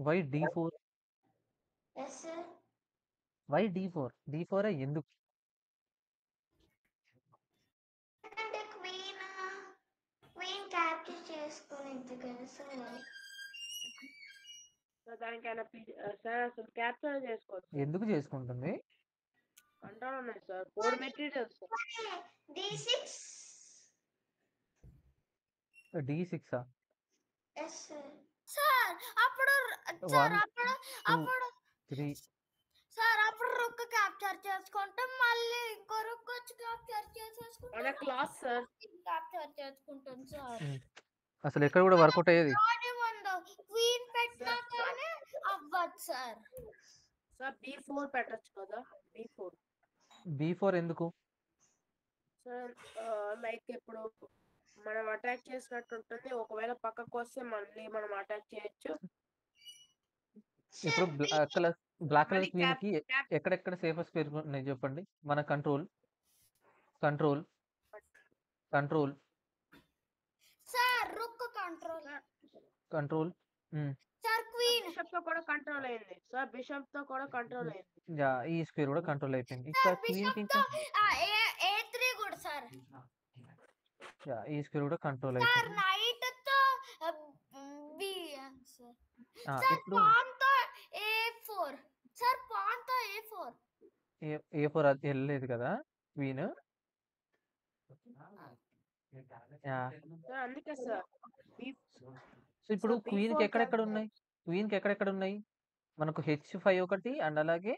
Why D4? Yes, sir. Why D4? D4 ఎందుకు? అంటే queen capture చేసుకునేది కదా సార్. సో దానికైనా సార్ అసలు క్యాప్చర్ చేసుకోవచ్చు. ఎందుకు చేసుకుంటుంది? కంట్రోల్ ఉన్నాయి sir, 4 materials D6. D6 Yes, sir. Sir అప్పుడు సార్ 1 అప్పుడు 2 అప్పుడు 3 సార్ అప్పుడు రుక్ క్యాప్చర్ చేసుకుంటే మళ్ళీ ఇంకో రుక్ వచ్చి క్యాప్చర్ చేసేసుకుంటే మన క్లాస్ సార్ క్యాప్చర్ చేసుకుంటాం సార్. అసలు ఎక్కడ కూడా వర్కౌట్ అయ్యేది. క్వీన్ పెట్టినా కానీ అవ్వదు సార్. సార్ B4 పెట్టచ్చు కదా. B4 ఎందుకు? సార్ లైక్ ఇప్పుడు మనం అటాక్ చేసినట్టు ఉంటుంది, ఒకవేళ పక్కకు వస్తే మళ్ళీ మనం అటాక్ చేయొచ్చు. ఇప్పుడు బ్లాక్ కలర్ క్వీన్ కి ఎక్కడెక్కడ సేఫెస్ట్ స్క్వేర్ ఉన్నాయి చెప్పండి. మన కంట్రోల్ సార్ రుక్ కంట్రోల్ సార్ క్వీన్ బిషప్ తో కూడా కంట్రోల్ అయింది సార్, బిషప్ తో కూడా కంట్రోల్ అయింది. యా, ఈ స్క్వేర్ కూడా కంట్రోల్ అయిపోయింది. ఇక్కడ క్వీన్ కి ఇంకా A3 కూడా సార్. యా, ఈ స్క్వేర్ కూడా కంట్రోల్ సార్ అయిపోయింది. నైట్ తో B సార్. ఇప్పుడు పాన్ తో A4 సార్, పాన్ తో A4 A4 అది వెళ్ళలేదు కదా క్వీన్. అందుకే సార్ సో ఇప్పుడు క్వీన్ కి ఎక్కడెక్కడ ఉన్నాయి మనకు H5 ఒకటి అండ్ అలాగే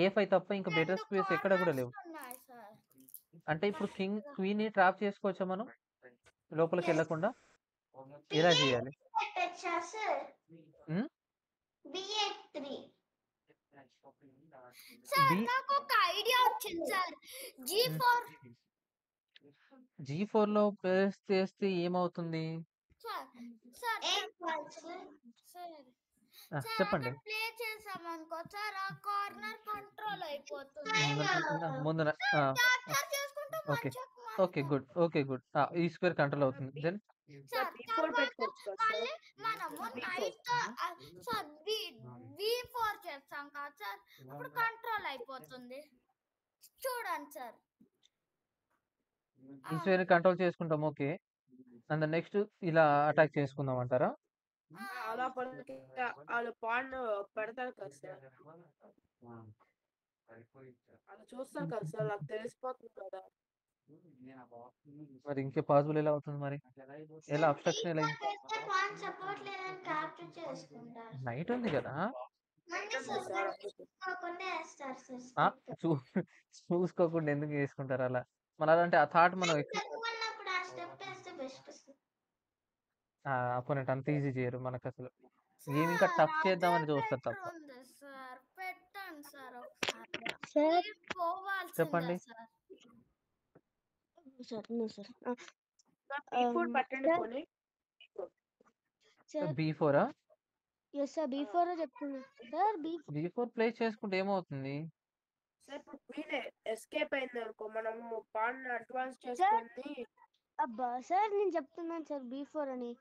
A5 తప్ప ఇంకా బెటర్ స్పేస్ ఎక్కడ కూడా లేవు. అంటే ఇప్పుడు క్వీన్ ని ట్రాప్ చేసుకోవచ్చా మనం లోపలికి వెళ్ళకుండా? ఎలా చేయాలి? B8-3. సార్ నాకు ఒక ఐడియా వచ్చింది సార్. G4 లో ప్రెస్ చేస్తే ఏమవుతుంది? చెప్పండి. ప్లే చేసామనుకో సార్, ఆ కార్నర్ కంట్రోల్ అయిపోతుంది. Okay good. ఈ స్క్వేర్ కంట్రోల్ అవుతుంది. దెన్ మనము B4 చేస్తాం కదా సార్, అప్పుడు కంట్రోల్ అయిపోతుంది. చూడండి సార్, ఈ స్క్వేర్ కంట్రోల్ చేసుకుంటాం. ఓకే, అండ్ నెక్స్ట్ ఇలా అటాక్ చేసుకుందాం అంటారా? అలా వాళ్ళు పాండ్ పెడతారు కదా సార్, అలా చూస్తారు కదా సార్, నాకు తెలిసిపోతుంది కదా. మరి ఇంకే పాసిబుల్ ఎలా అవుతుంది? మరి ఎలా అబ్స్ట్రక్షన్ ఎలా? నైట్ ఉంది కదా, చూసుకోకుండా ఎందుకు చేసుకుంటారు అలా? మన అలాంటి ఆ థాట్ మనం అపోనెంట్ అంత ఈజీ చేయరు మనకు. అసలు గేమ్ ఇంకా టఫ్ చేద్దామని చూస్తారు తప్ప. చెప్పండి. B4 B4 ప్లే చేసుకుంటే ఏమవుతుంది? సార్ ఇప్పుడు క్వీన్ ఎస్కేప్ అయింది అనుకో, మనము పాన్ అడ్వాన్స్ చేసుకుంది. అబ్బా సార్ నేను చెప్తున్నాను సార్ B4 అని,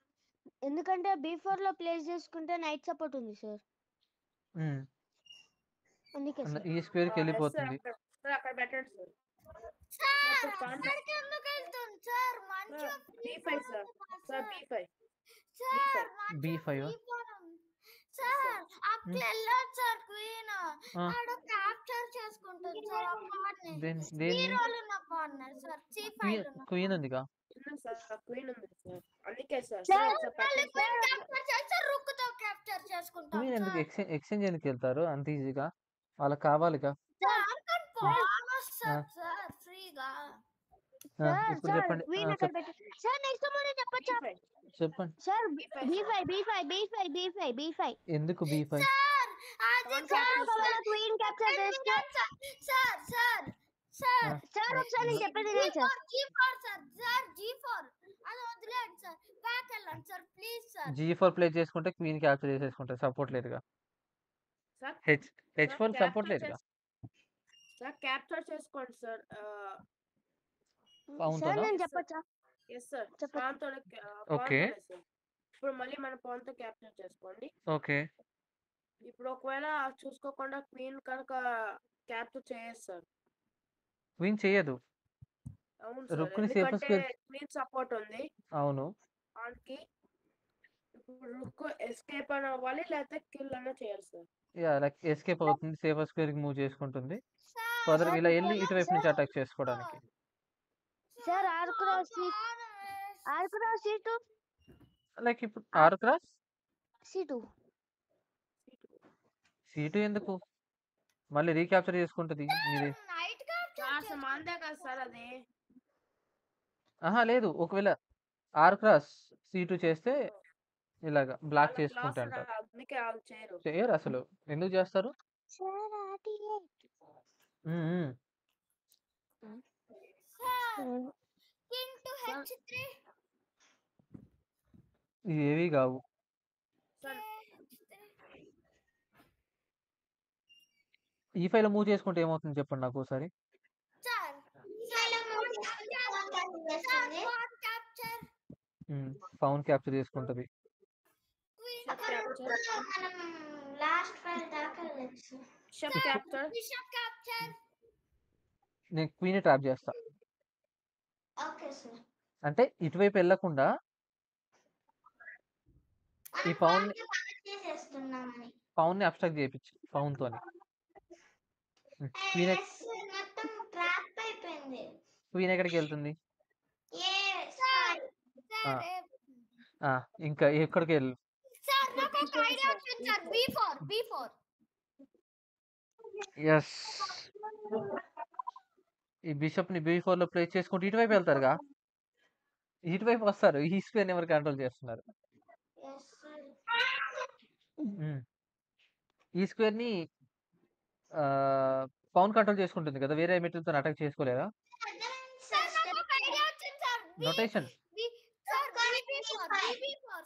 ఎందుకంటే B4 లో ప్లేస్ చేసుకుంటే నైట్ సపోర్ట్ ఉంది సార్, అందుకే ఈ స్క్వేర్ కి వెళ్ళిపోతుంది. అక్కడ పెట్టండి సార్. B5 సార్ అక్కడ వెళ్ళొచ్చు సార్. క్వీన్ ఆడ క్యాప్చర్ చేసుకుంటుంది సార్. ఆ పార్ట్నర్ హీరోలు ఉన్న పార్ట్నర్ సార్. C5 క్వీన్ ఉందిగా. క్వీన్ ఉంది సార్, అందుకే సార్ క్యాప్చర్ రుక్ తో క్యాప్చర్ చేసుకుంటాం. క్వీన్ ఎందుకు ఎక్స్చేంజ్ ఎందుకు వెళ్తారు అంత ఈజీగా? వాళ్ళకి కావాలిగా సార్ ఫ్రీగా. ఇప్పుడు చెప్పండి. చెప్పండి సార్ B5 ఎందుకు B5? క్వీన్ క్యాప్చర్ చేస్తే సార్ ఒకసారి నేను చెప్పేది G4 అది వదిలేండి సార్, బ్యాక్ వెళ్ళండి sir please sir. G4 play చేసుకుంటే క్వీన్ క్యాప్చర్ చేసేసుకుంటారు. సపోర్ట్ లేదుగా. H4 సపోర్ట్ లేదుగా. సార్ క్యాప్చర్ చేసుకోండి సార్. సార్ నేను చెప్పొచ్చా? yes sir. ఓకే ఇప్పుడు మళ్ళీ మన pawn తో క్యాప్చర్ చేసుకోండి. ఓకే. ఇప్పుడు ఒకవేళ చూసుకోకుండా క్వీన్ కనుక క్యాప్చర్ చేయదు సార్. క్వీన్ చేయదు. అవును సార్, రుక్ని సేఫర్ ఎందుకంటే స్క్వేర్. క్వీన్ సపోర్ట్ ఉంది అవును. పాన్కి. ఇప్పుడు రుక్ ఎస్కేప్ అని అవ్వాలి, లేకపోతే కిల్ అన్న చేయాలి సార్. యా లైక్ ఎస్కేప్ అవుతుంది, సేఫర్ స్క్వేర్కి మూవ్ చేసుకుంటుంది. సార్ ఫర్దర్ సార్ ఇలా వెళ్ళి ఒకవేళ ఇటువైపు నుంచి అటాక్ చేసుకోవడానికి. Sir R cross C2 like ఇప్పుడు ఆర్ క్రాస్ C2 C2 ఎందుకు? మళ్ళీ రీక్యాప్చర్ చేసుకుంటుంది మీది. నైట్ సార్ మందే కదా సార్ అది. ఆహా లేదు, ఒకవేళ ఆర్ క్రాస్ C2 చేస్తే ఇలాగా బ్లాక్ వాళ్ళకి చేసుకుంటే లాస్ అంటారు. అందుకే వాళ్ళు చేయరు. చేయరు అసలు, ఎందుకు చేస్తారు? Sir RTA um, um. King to H3 ఇవి ఏవి కావు. సార్ ఈ ఫైల్ మూవ్ చేసుకుంటే ఏమవుతుంది చెప్పండి నాకు ఒకసారి. సార్ ఇలా మూవ్ చేసుకుంటే pawn capture చేస్తుంది. క్యాప్చర్ పౌన్ క్యాప్చర్ చేసుకుంటది. క్వీన్ షప్ క్యాప్చర్, మనం లాస్ట్ ఫైల్ దాకా వెళ్ళచ్చు. షప్ క్యాప్చర్. బిషప్ క్యాప్చర్ నేను క్వీన్ ట్రాప్ చేస్తా. Okay sir. అంటే ఇటువైపు వెళ్ళకుండా ఈ పౌన్ చేసేస్తున్నామని పౌన్ ని అబ్స్ట్రాక్ట్ చేయించు పౌన్ తోని. క్వీన్ మొత్తం ట్రాప్ అయిపోయింది. క్వీన్ ఎక్కడికి వెళ్తుంది? ఏ సార్ ఆ, ఆ, ఇంకా ఎక్కడికి వెళ్ళు? సార్ నాకు ఒక ఐడియా వచ్చింది సార్. B4 ఎస్, ఈ బిషప్ ని B4 లో ప్లేస్ చేసుకుంటూ ఇటువైపు వెళ్తారుగా. ఇటువైపు వస్తారు, ఈ స్క్వేర్ ఎవరు కంట్రోల్ చేస్తున్నారు? Yes sir. ఉమ్. ఈ స్క్వేర్ ని పౌన్ కంట్రోల్ చేసుకుంటుంది కదా, వేరే మెటీరియల్ తో అటాక్ చేసుకోలేదా? సార్ నాకు ఒక ఐడియా వచ్చింది sir. Notation sir BB4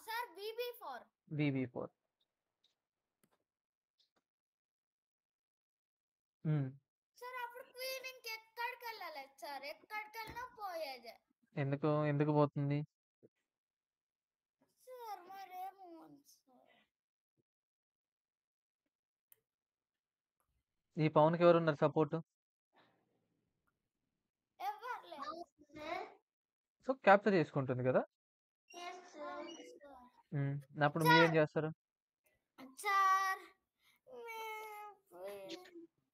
sir BB4 BB4. Sir అప్పుడు క్వీన్ ఇంకెక్కడికి వెళ్ళలేదు సార్. ఎక్కడికి వెళ్ళినా పోయేదే ఎందుకు పోతుంది? సార్. మరేమో సార్. ఈ పవన్ కి ఎవరున్నారు సపోర్ట్? ఎవరు లేదు సో క్యాప్చర్ చేసుకుంటుంది కదా. Yes sir. అప్పుడు మీరేం చేస్తారు? సార్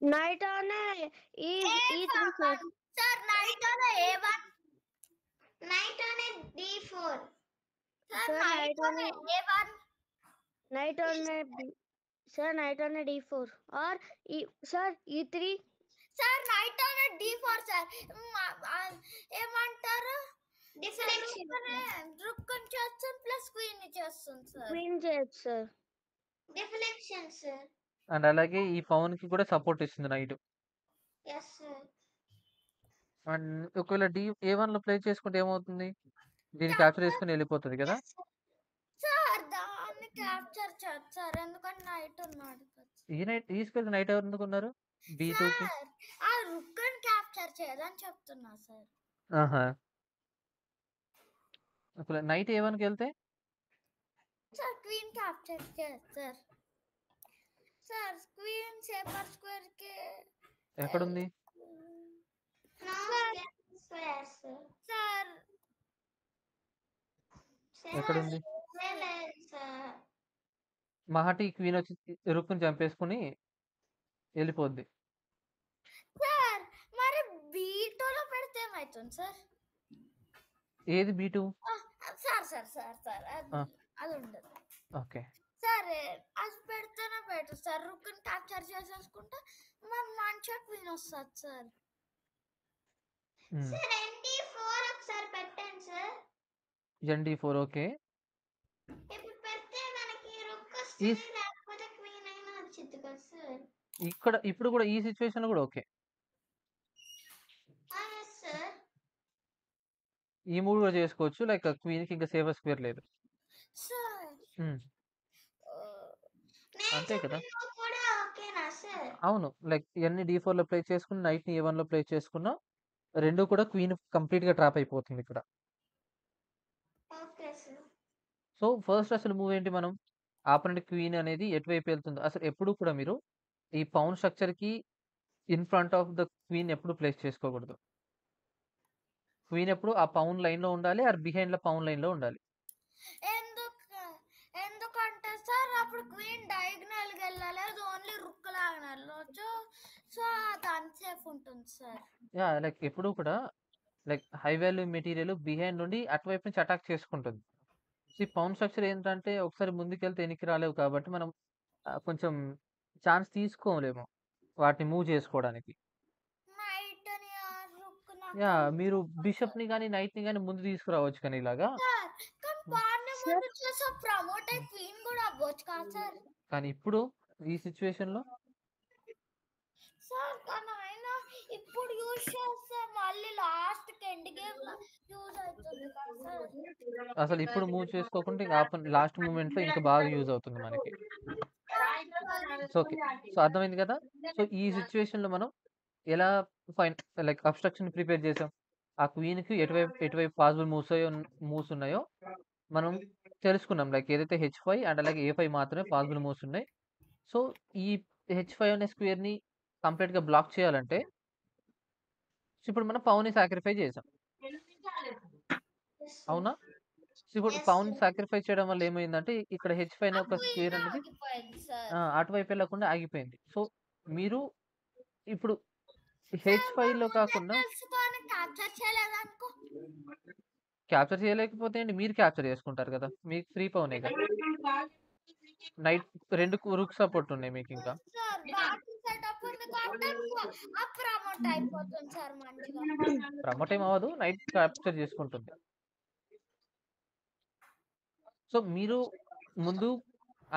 నైట్ ఆనే ఈ సార్ నైట్ అనే A1 నైట్ అనే D4. సార్ సార్ నైట్ అనే A1 నైట్ ఆనే సార్ నైట్ ఆనే D4 और సార్ E3 సార్ నైట్ అనే D4 సార్. ఏమంటారు? రుక్కుని చేస్తుంది ప్లస్ క్వీన్ ని చేస్తుంది సార్. క్వీన్ చేయొచ్చు సార్. Deflection sir. అండ్ అలాగే ఈ పవన్ కి కూడా సపోర్ట్ ఇస్తుంది నైట్. Yes sir. అండ్ ఒకవేళ A1 లో ప్లే చేసుకుంటే ఏమవుతుంది? దీన్ని క్యాప్చర్ చేసుకుని వెళ్ళిపోతుంది కదా. సార్ దాన్ని క్యాప్చర్ చేయొచ్చు సార్, ఎందుకంటే నైట్ ఉన్నాడు కదా. ఈ స్క్వేర్ నైట్ ఎవరు ఎందుకున్నారు? B2 కి. సార్ ఆ రుక్కుని క్యాప్చర్ చేయదని చెప్తున్నా సార్. ఆహా, ఒకవేళ నైట్ A1 కి వెళ్తే సార్ క్వీన్ క్యాప్చర్ చేయొచ్చు సార్. సార్ క్వీన్ సేపర్ స్క్వేర్ కి ఎక్కడుంది? Square sir. సార్ ఎక్కడుంది? లేదు సార్. మహాటి క్వీన్ వచ్చి రుక్కుని చంపేసుకుని వెళ్ళిపోద్ది. సార్ మరి B2 లో పెడితే ఏమవుతుంది సార్? ఏది B2? సార్ అది ఉండదు ఓకే. సార్. అది పెడితేనే బెటర్ సార్. రుక్కుని క్యాప్చర్ చేసేసుకుంటే మరి మంచిగా క్వీన్ వస్తుంది సార్. సార్ ND4 ఒకసారి పెట్టండి సార్. ND4 okay. ఇప్పుడు పెడితే మనకి రుక్ వస్తుంది, లేకపోతే క్వీన్ అయినా వచ్చింది కదా సార్. ఇప్పుడు కూడా ఈ సిచ్యువేషన్ కూడా ఓకే. Yes sir. ఈ మూడు కూడా చేసుకోవచ్చు. లైక్ క్వీన్ కి ఇంకా సేవర్ స్క్వేర్ లేదు. సార్ అంతే కదా. కూడా ఓకేనా సార్? అవును, లైక్ ఇవన్నీ D4 లో ప్లే చేసుకుని నైట్ ని A1 లో ప్లే చేసుకున్నా రెండు కూడా క్వీన్ కంప్లీట్ గా ట్రాప్ అయిపోతుంది ఇక్కడ. Okay sir. సో ఫస్ట్ అసలు మూవ్ ఏంటి మనం ఆపరెంట్ క్వీన్ అనేది ఎటువైపు వెళ్తుందో అసలు ఎప్పుడు కూడా మీరు ఈ పౌన్ స్ట్రక్చర్ కి in front of the queen ఎప్పుడు ప్లేస్ చేసుకోకూడదు. క్వీన్ ఎప్పుడు ఆ పౌన్ లైన్ లో ఉండాలి ఆర్ బిహైండ్ లో పౌన్ లైన్ లో ఉండాలి. ఎందుకంటే సార్ అప్పుడు క్వీన్ డయాగ్నల్ గా వెళ్ళాలి, అది ఓన్లీ రుక్ లాగా వెళ్ళొచ్చు. సో అది అన్సేఫ్ ఉంటుంది సార్. యా లైక్ ఎప్పుడు కూడా like high value material behind నుండి అటువైపు నుంచి అటాక్ చేసుకుంటుంది. ఈ పౌన్ స్ట్రక్చర్ ఏంటంటే ఒకసారి ముందుకెళ్తే వెనక్కి రాలేవు కాబట్టి మనం కొంచెం ఛాన్స్ తీసుకోలేము వాటిని మూవ్ చేసుకోవడానికి. నైట్ అని రుక్ యా మీరు బిషప్ ని కానీ నైట్ ని కానీ ముందు తీసుకురావచ్చు కానీ ఇలాగా. సార్ కానీ పార్ని ముందు చేసే ప్రమోట్ అయి క్వీన్ కూడా అవ్వచ్చు కదా సార్. కానీ ఇప్పుడు ఈ సిచ్యువేషన్ లో సార్ కానీ అయినా ఇప్పుడు యూజ్ చేస్తే మళ్ళీ లాస్ట్ కి ఎండ్ గేమ్ యూజ్ అవుతుంది కదా సార్. అసలు ఇప్పుడు మూవ్ చేసుకోకుండా ఇంకా లాస్ట్ మూమెంట్ లో ఇంకా బాగా యూజ్ అవుతుంది మనకి. సో ఓకే, సో అర్థమైంది కదా. సో ఈ సిచ్యువేషన్ లో మనం ఎలా లైక్ అబ్స్ట్రక్షన్ ప్రిపేర్ చేసాం, ఆ క్వీన్ కి ఎటువైపు పాసిబుల్ మూవ్స్ ఉన్నాయో మనం తెలుసుకున్నాం. లైక్ ఏదైతే H5 అండ్ అలాగే A5 మాత్రమే పాసిబుల్ మూవ్స్ ఉన్నాయి. సో ఈ H5 అనే స్క్వేర్ ని కంప్లీట్ గా బ్లాక్ చేయాలంటే ఇప్పుడు మనం పౌన్ ని సాక్రిఫై చేసాం, అవునా? సో ఇప్పుడు Yes, పౌన్ sir. సాక్రిఫై చేయడం వల్ల ఏమైందంటే ఇక్కడ H5 అనే ఒక స్క్వేర్ అనేది సార్ అటువైపు వెళ్ళకుండా ఆగిపోయింది. సో మీరు ఇప్పుడు H5 లో కాకుండా తెలుసుకొని క్యాప్చర్ చేయలేదనుకో క్యాప్చర్ చేయలేకపోతే అండి మీరు క్యాప్చర్ చేసుకుంటారు కదా, మీకు ఫ్రీ పౌనే కదా. నైట్ 2 రుక్ సపోర్ట్ ఉన్నాయి మీకు ఇంకా. సార్ బ్యాటింగ్ సెటప్ ఉంది కాబట్టి ఆ ప్రమోట్ అయిపోతుంది సార్ మంచిగా. ప్రమోట్ ఏం అవ్వదు, నైట్ క్యాప్చర్ చేసుకుంటుంది. సో మీరు ముందు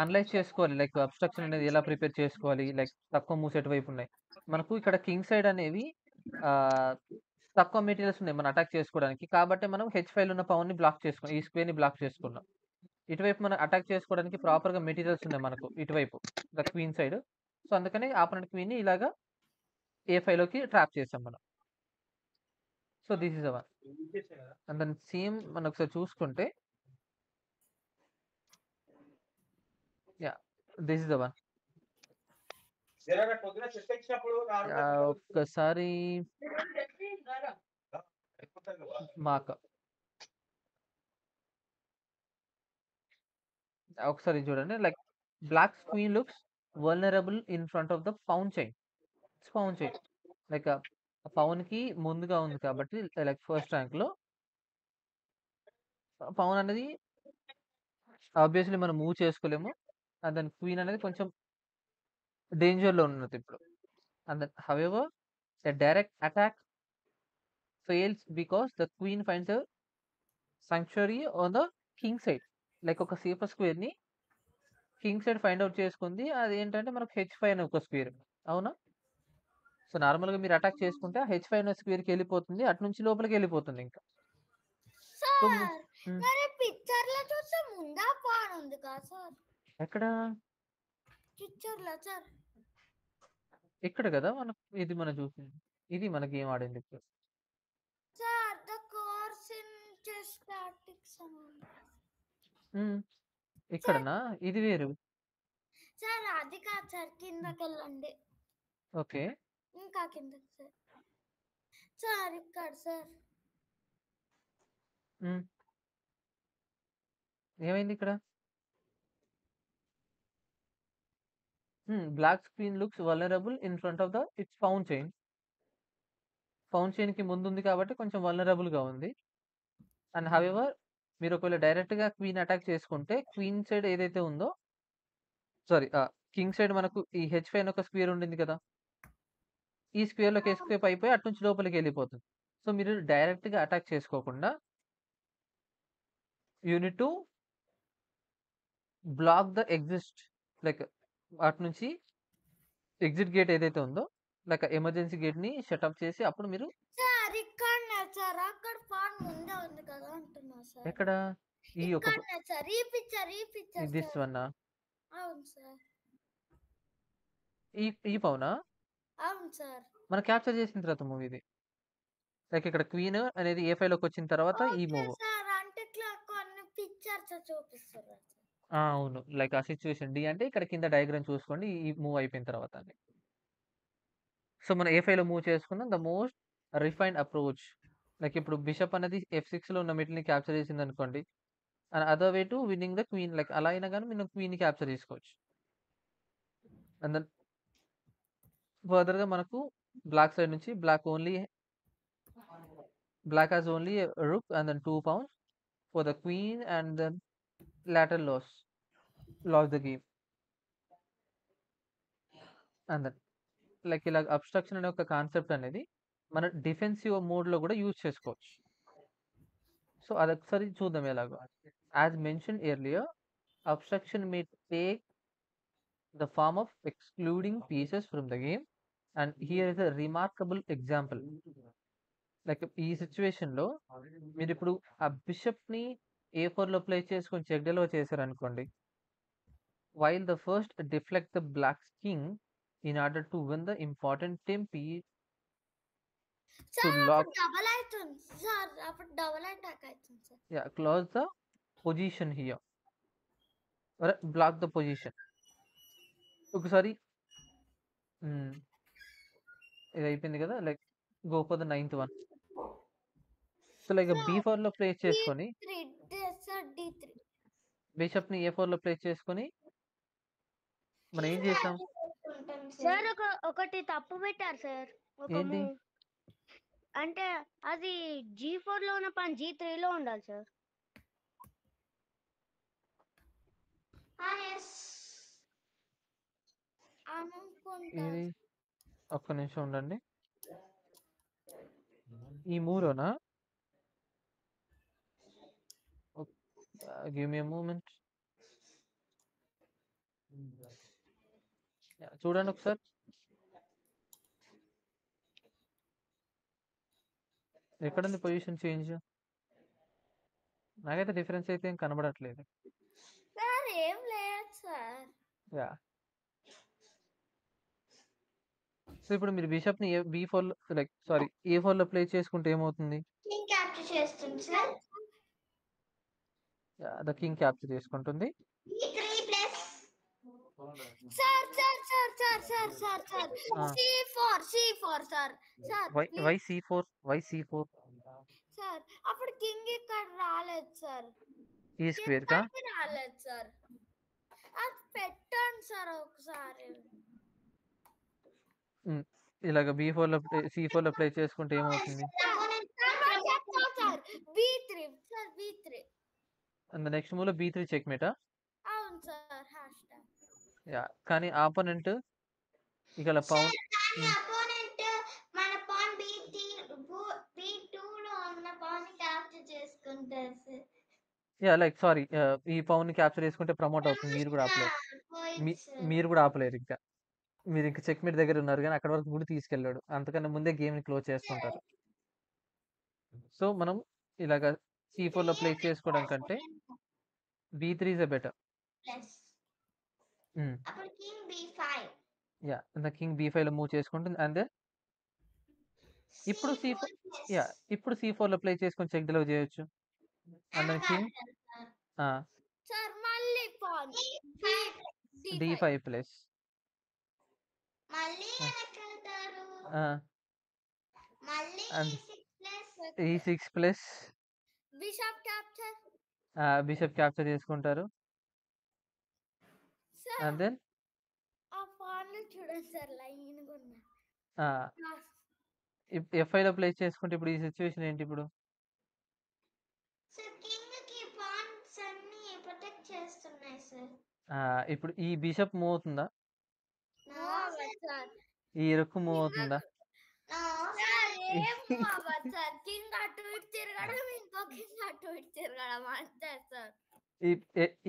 అనలైజ్ చేసుకోవాలి లైక్ అబ్స్ట్రక్షన్ అనేది ఎలా ప్రిపేర్ చేసుకోవాలి, లైక్ తక్కువ మూవ్స్ ఎటువైపు ఉన్నాయి. మనకు ఇక్కడ కింగ్ సైడ్ అనేవి ఆ, తక్కువ మెటీరియల్స్ ఉన్నాయి మనం అటాక్ చేసుకోవడానికి, కాబట్టి మనం H5 ఉన్న పవన్ ని బ్లాక్ చేసుకున్నాం, ఈ స్క్వేర్ ని బ్లాక్ చేసుకున్నాం. ఇటువైపు మనం అటాక్ చేసుకోవడానికి ప్రాపర్ గా మెటీరియల్స్ ఉన్నాయి మనకు ఇటువైపు ద క్వీన్ సైడ్. సో అందుకని ఆపరెంట్ క్వీన్ ని ఇలాగా A5 లోకి ట్రాప్ చేసాం మనం. So this is our and then same మనం ఒకసారి చూసుకుంటే yeah this is the one. ఒక్కసారి మాక ఒకసారి చూడండి, like black queen looks vulnerable in front of the pawn chain. Like pawn కి ముందుగా ఉంది కాబట్టి లైక్ ఫస్ట్ ర్యాంక్ లో పౌన్ అనేది ఆబ్వియస్లీ మనం మూవ్ చేసుకోలేము, అండ్ దెన్ క్వీన్ అనేది కొంచెం డేంజర్ లో ఉన్నది ఇప్పుడు. And then however the direct attack fails because the queen finds sanctuary on the king side. Like ఒక సేఫర్ స్క్వేర్ ని కింగ్ సైడ్ ఫైండ్ అవుట్ చేసుకుంది, అది ఏంటంటే మనకు H5 అనే ఒక స్క్వేర్, అవునా? సో నార్మల్ గా మీరు అటాక్ చేసుకుంటే H5 అనే స్క్వేర్ కి వెళ్ళిపోతుంది, అటు నుంచి లోపలికి వెళ్ళిపోతుంది ఇంకా. సో సార్ మరి పిక్చర్ లో చూస్తే ముందా పాన్ ఉంది కదా సార్, ఎక్కడ పిక్చర్ లో సార్ ఇక్కడ కదా మనకు ఇది మనం చూసింది, ఇది మనకి ఏం ఆడింది ఇప్పుడు. Sir the course in chess tactics ఇక్కడనా, ఇది వేరు. సార్ అది కాదు సార్, కిందకి వెళ్ళండి, ఓకే ఇంకా కిందకి సార్. సార్ ఇక్కడ సార్ ఏమైంది ఇక్కడ? Black screen looks vulnerable in front of the its pawn chain. Pawn chain కి ముందు ఉంది కాబట్టి కొంచెం వల్నరబుల్ గా ఉంది. అండ్ హౌఎవర్ మీరు ఒకవేళ డైరెక్ట్ గా క్వీన్ అటాక్ చేసుకుంటే క్వీన్ సైడ్ ఏదైతే ఉందో, సారీ కింగ్ సైడ్ మనకు ఈ H5 అనే ఒక స్క్వేర్ ఉండింది కదా, ఈ స్క్వేర్ లోకి ఎస్కేప్ అయిపోయి అటు నుంచి లోపలికి వెళ్ళిపోతుంది. సో మీరు డైరెక్ట్ గా అటాక్ చేసుకోకుండా you need to block the exist, like అటు నుంచి ఎగ్జిట్ గేట్ ఏదైతే ఉందో లైక్ ఎమర్జెన్సీ గేట్ ని సెటప్ చేసి అప్పుడు మీరు సార్ ఇక్కడ సార్ అక్కడ పాన్ ముందే ఉంది కదా అంటున్నా సార్. ఎక్కడ ఈ ఒక ఇక్కడ సార్ ఈ పిక్చర్ దిస్ వన్ అవును సార్, ఈ పౌనా అవును సార్. మనం క్యాప్చర్ చేసిన తర్వాత మూవీ ఇది. లైక్ ఇక్కడ క్వీన్ అనేది A5 లోకి వచ్చిన తర్వాత ఈ ఓకే మూవ్. సార్, అంటే ఇట్లా కొన్ని పిక్చర్స్ చూపిస్తారు అవును. లైక్ ఆ సిట్యుయేషన్ డి అంటే ఇక్కడ కింద డయాగ్రామ్ చూసుకోండి. ఈ మూవ్ అయిపోయిన తర్వాత అండి. సో, మనం ఏ5లో మూవ్ చేసుకున్నాం. The most refined approach like ఇప్పుడు బిషప్ అనేది F6లో ఉన్న మెటీరియల్‌ని క్యాప్చర్ చేసిందనుకోండి. Other way to winning the queen like అలా అయినా గాని మనం క్వీన్‌ని క్యాప్చర్ చేసుకోవచ్చు. అండ్ దెన్ ఫర్దర్‌గా మనకు బ్లాక్ సైడ్ నుంచి black has only rook and then 2 pawns for the queen and then lateral lost the game. And then like ఇలా అబ్స్ట్రక్షన్ అనే ఒక కాన్సెప్ట్ అనేది మన డిఫెన్సివ్ మోడ్‌లో కూడా యూజ్ చేసుకోవచ్చు. సో, అదొకసారి చూద్దాం ఎలాగో. As mentioned earlier obstruction may take the form of excluding pieces from the game and here is a remarkable example. Like ఈ సిట్యుయేషన్‌లో మీరిప్పుడు ఆ బిషప్‌ని A4లో ప్లేస్ చేసుకొని చెక్ డెలో చేశారనుకోండి. While the first deflect the black's king in order to win the important tempi to sir lock అప్పుడు double అవుతుంది sir అప్పుడు డబల్ అటాక్ అవుతుంది sir close the position here or block the position. ఒకసారి ఇది అయిపోయింది కదా like go for the 9th one. So like B4లో place చేసుకొని D3 బిషప్‌ని A4లో ప్లేస్ చేసుకొని మనం ఏం చేసాం? సార్ ఒకటి తప్పు పెట్టారు సార్. ఒక ఏంటి? మూవ్ అంటే అది G4లో ఉన్న పని G3లో ఉండాలి సార్. ఇది ఒక్క నిమిషం ఉండండి. ఈ మూవ్‌లోనా? Give me a moment. చూడండి ఒకసారి. ఎక్కడుంది పొజిషన్ చేంజ్? నాకైతే డిఫరెన్స్ అయితే ఏం కనబడట్లేదు. సార్ ఏం లేదు సార్. యాహ్! సో, ఇప్పుడు మీరు బిషప్‌ని B4లో లైక్ సారీ A4లో ప్లేస్ చేసుకుంటే ఏమవుతుంది? కింగ్ క్యాప్చర్ చేస్తుంది sir. Yeah! The king capture చేసుకుంటుంది. E3 plus sir C4 sir why C4? Sir అప్పుడు కింగ్ ఇక్కడ రాలేదు సార్. ఈ స్క్వేర్‌కా? రాలేదు సార్. అది పెట్టండి సార్ ఒకసారి. ఇలాగ C4లో ప్లేస్ చేసుకుంటే ఏమవుతుంది? Sir B3 sir B3 and the next మూవ్‌లో B3 చెక్‌మేటా? అవును సార్ హ్యాష్‌ట్యాగ్. యాహ్! కానీ ఆపోనెంట్ ఇక్కడ పౌన్ అపోనెంట్ మన పాన్ B2లో ఉన్న పాన్ క్యాప్చర్ చేసుకుంటారు సార్. యాహ్! లైక్ సారీ ఈ పౌన్‌ని క్యాప్చర్ చేసుకుంటే ప్రమోట్ అవుతుంది. మీరు కూడా ఆపలేరు. మీరు కూడా ఆపలేరు ఇంకా. మీరు ఇంకా చెక్‌మేట్ దగ్గర ఉన్నారు కానీ అక్కడి వరకు కూడా తీసుకెళ్ళాడు. అంతకన్నా ముందే గేమ్‌ని క్లోజ్ చేసుకుంటారు. సో, మనం ఇలాగ C4లో ప్లేస్ చేసుకోవడం కంటే B3 is a better. Plus అప్పుడు king B5 yeah! The king B5లో మూవ్ చేసుకుంటుంది. అండ్ దెన్ ఇప్పుడు C4లో ప్లే చేసుకొని చెక్ డెలో చేయొచ్చు. అండ్ దెన్ కింగ్ సార్ మళ్ళీ పాన్ D5 ప్లస్ మళ్ళీ వెనకెళ్తారు. మళ్ళీ and E6 plus bishop capture bishop capture చేసుకుంటారు. సార్ అండ్ దెన్ ఆ పాన్లు చూడండి సార్ లైన్‌గా ఉన్నాయి. F5లో ప్లేస్ చేసుకుంటే ఇప్పుడు ఈ సిట్యుయేషన్ ఏంటి ఇప్పుడు? సార్ కింగ్ కి పాన్స్ అన్ని ప్రొటెక్ట్ చేస్తున్నాయి సార్. ఇప్పుడు ఈ బిషప్ మూవ్ అవుతుందా? No sir. ఈ రొక్కు మూవ్ అవుతుందా? నో సార్ ఏం అవ్వదు సార్. కింగ్ అటు ఇటు తిరగడం ఇంకో కింగ్ అటు ఇటు తిరగడం అంతే సార్.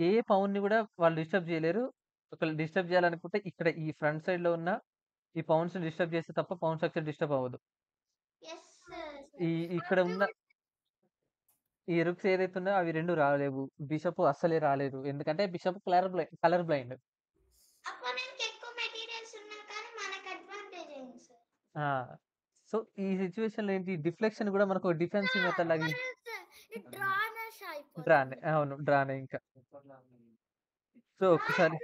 ఏ పౌన్‌ని కూడా వాళ్ళు డిస్టర్బ్ చేయలేరు. ఒకవేళ డిస్టర్బ్ చేయాలనుకుంటే ఇక్కడ ఈ ఫ్రంట్ సైడ్‌లో ఉన్న ఈ పౌన్స్‌ని డిస్టర్బ్ చేస్తే తప్ప పౌన్ స్ట్రక్చర్ డిస్టర్బ్ అవ్వదు. yes sir. ఇక్కడ ఉన్న ఈ రుక్స్ ఏదైతే ఉన్నాయో అవి 2 రాలేవు. బిషప్ అస్సలే రాలేదు. ఎందుకంటే బిషప్ కలర్ బ్లైండ్. అపోనెంట్ ఎక్కువ మెటీరియల్స్ ఉన్నా కానీ మనకు అడ్వాంటేజ్ ఏంటి సార్? సో, ఈ సిట్యుయేషన్‌లో ఏంటి డిఫ్లెక్షన్ కూడా మనకు డిఫెన్సివ్ మెథడ్ లాగా డ్రానష్ అయిపోతుంది. డ్రానే అవును. డ్రానే ఇంకా. సో, ఒక్కసారి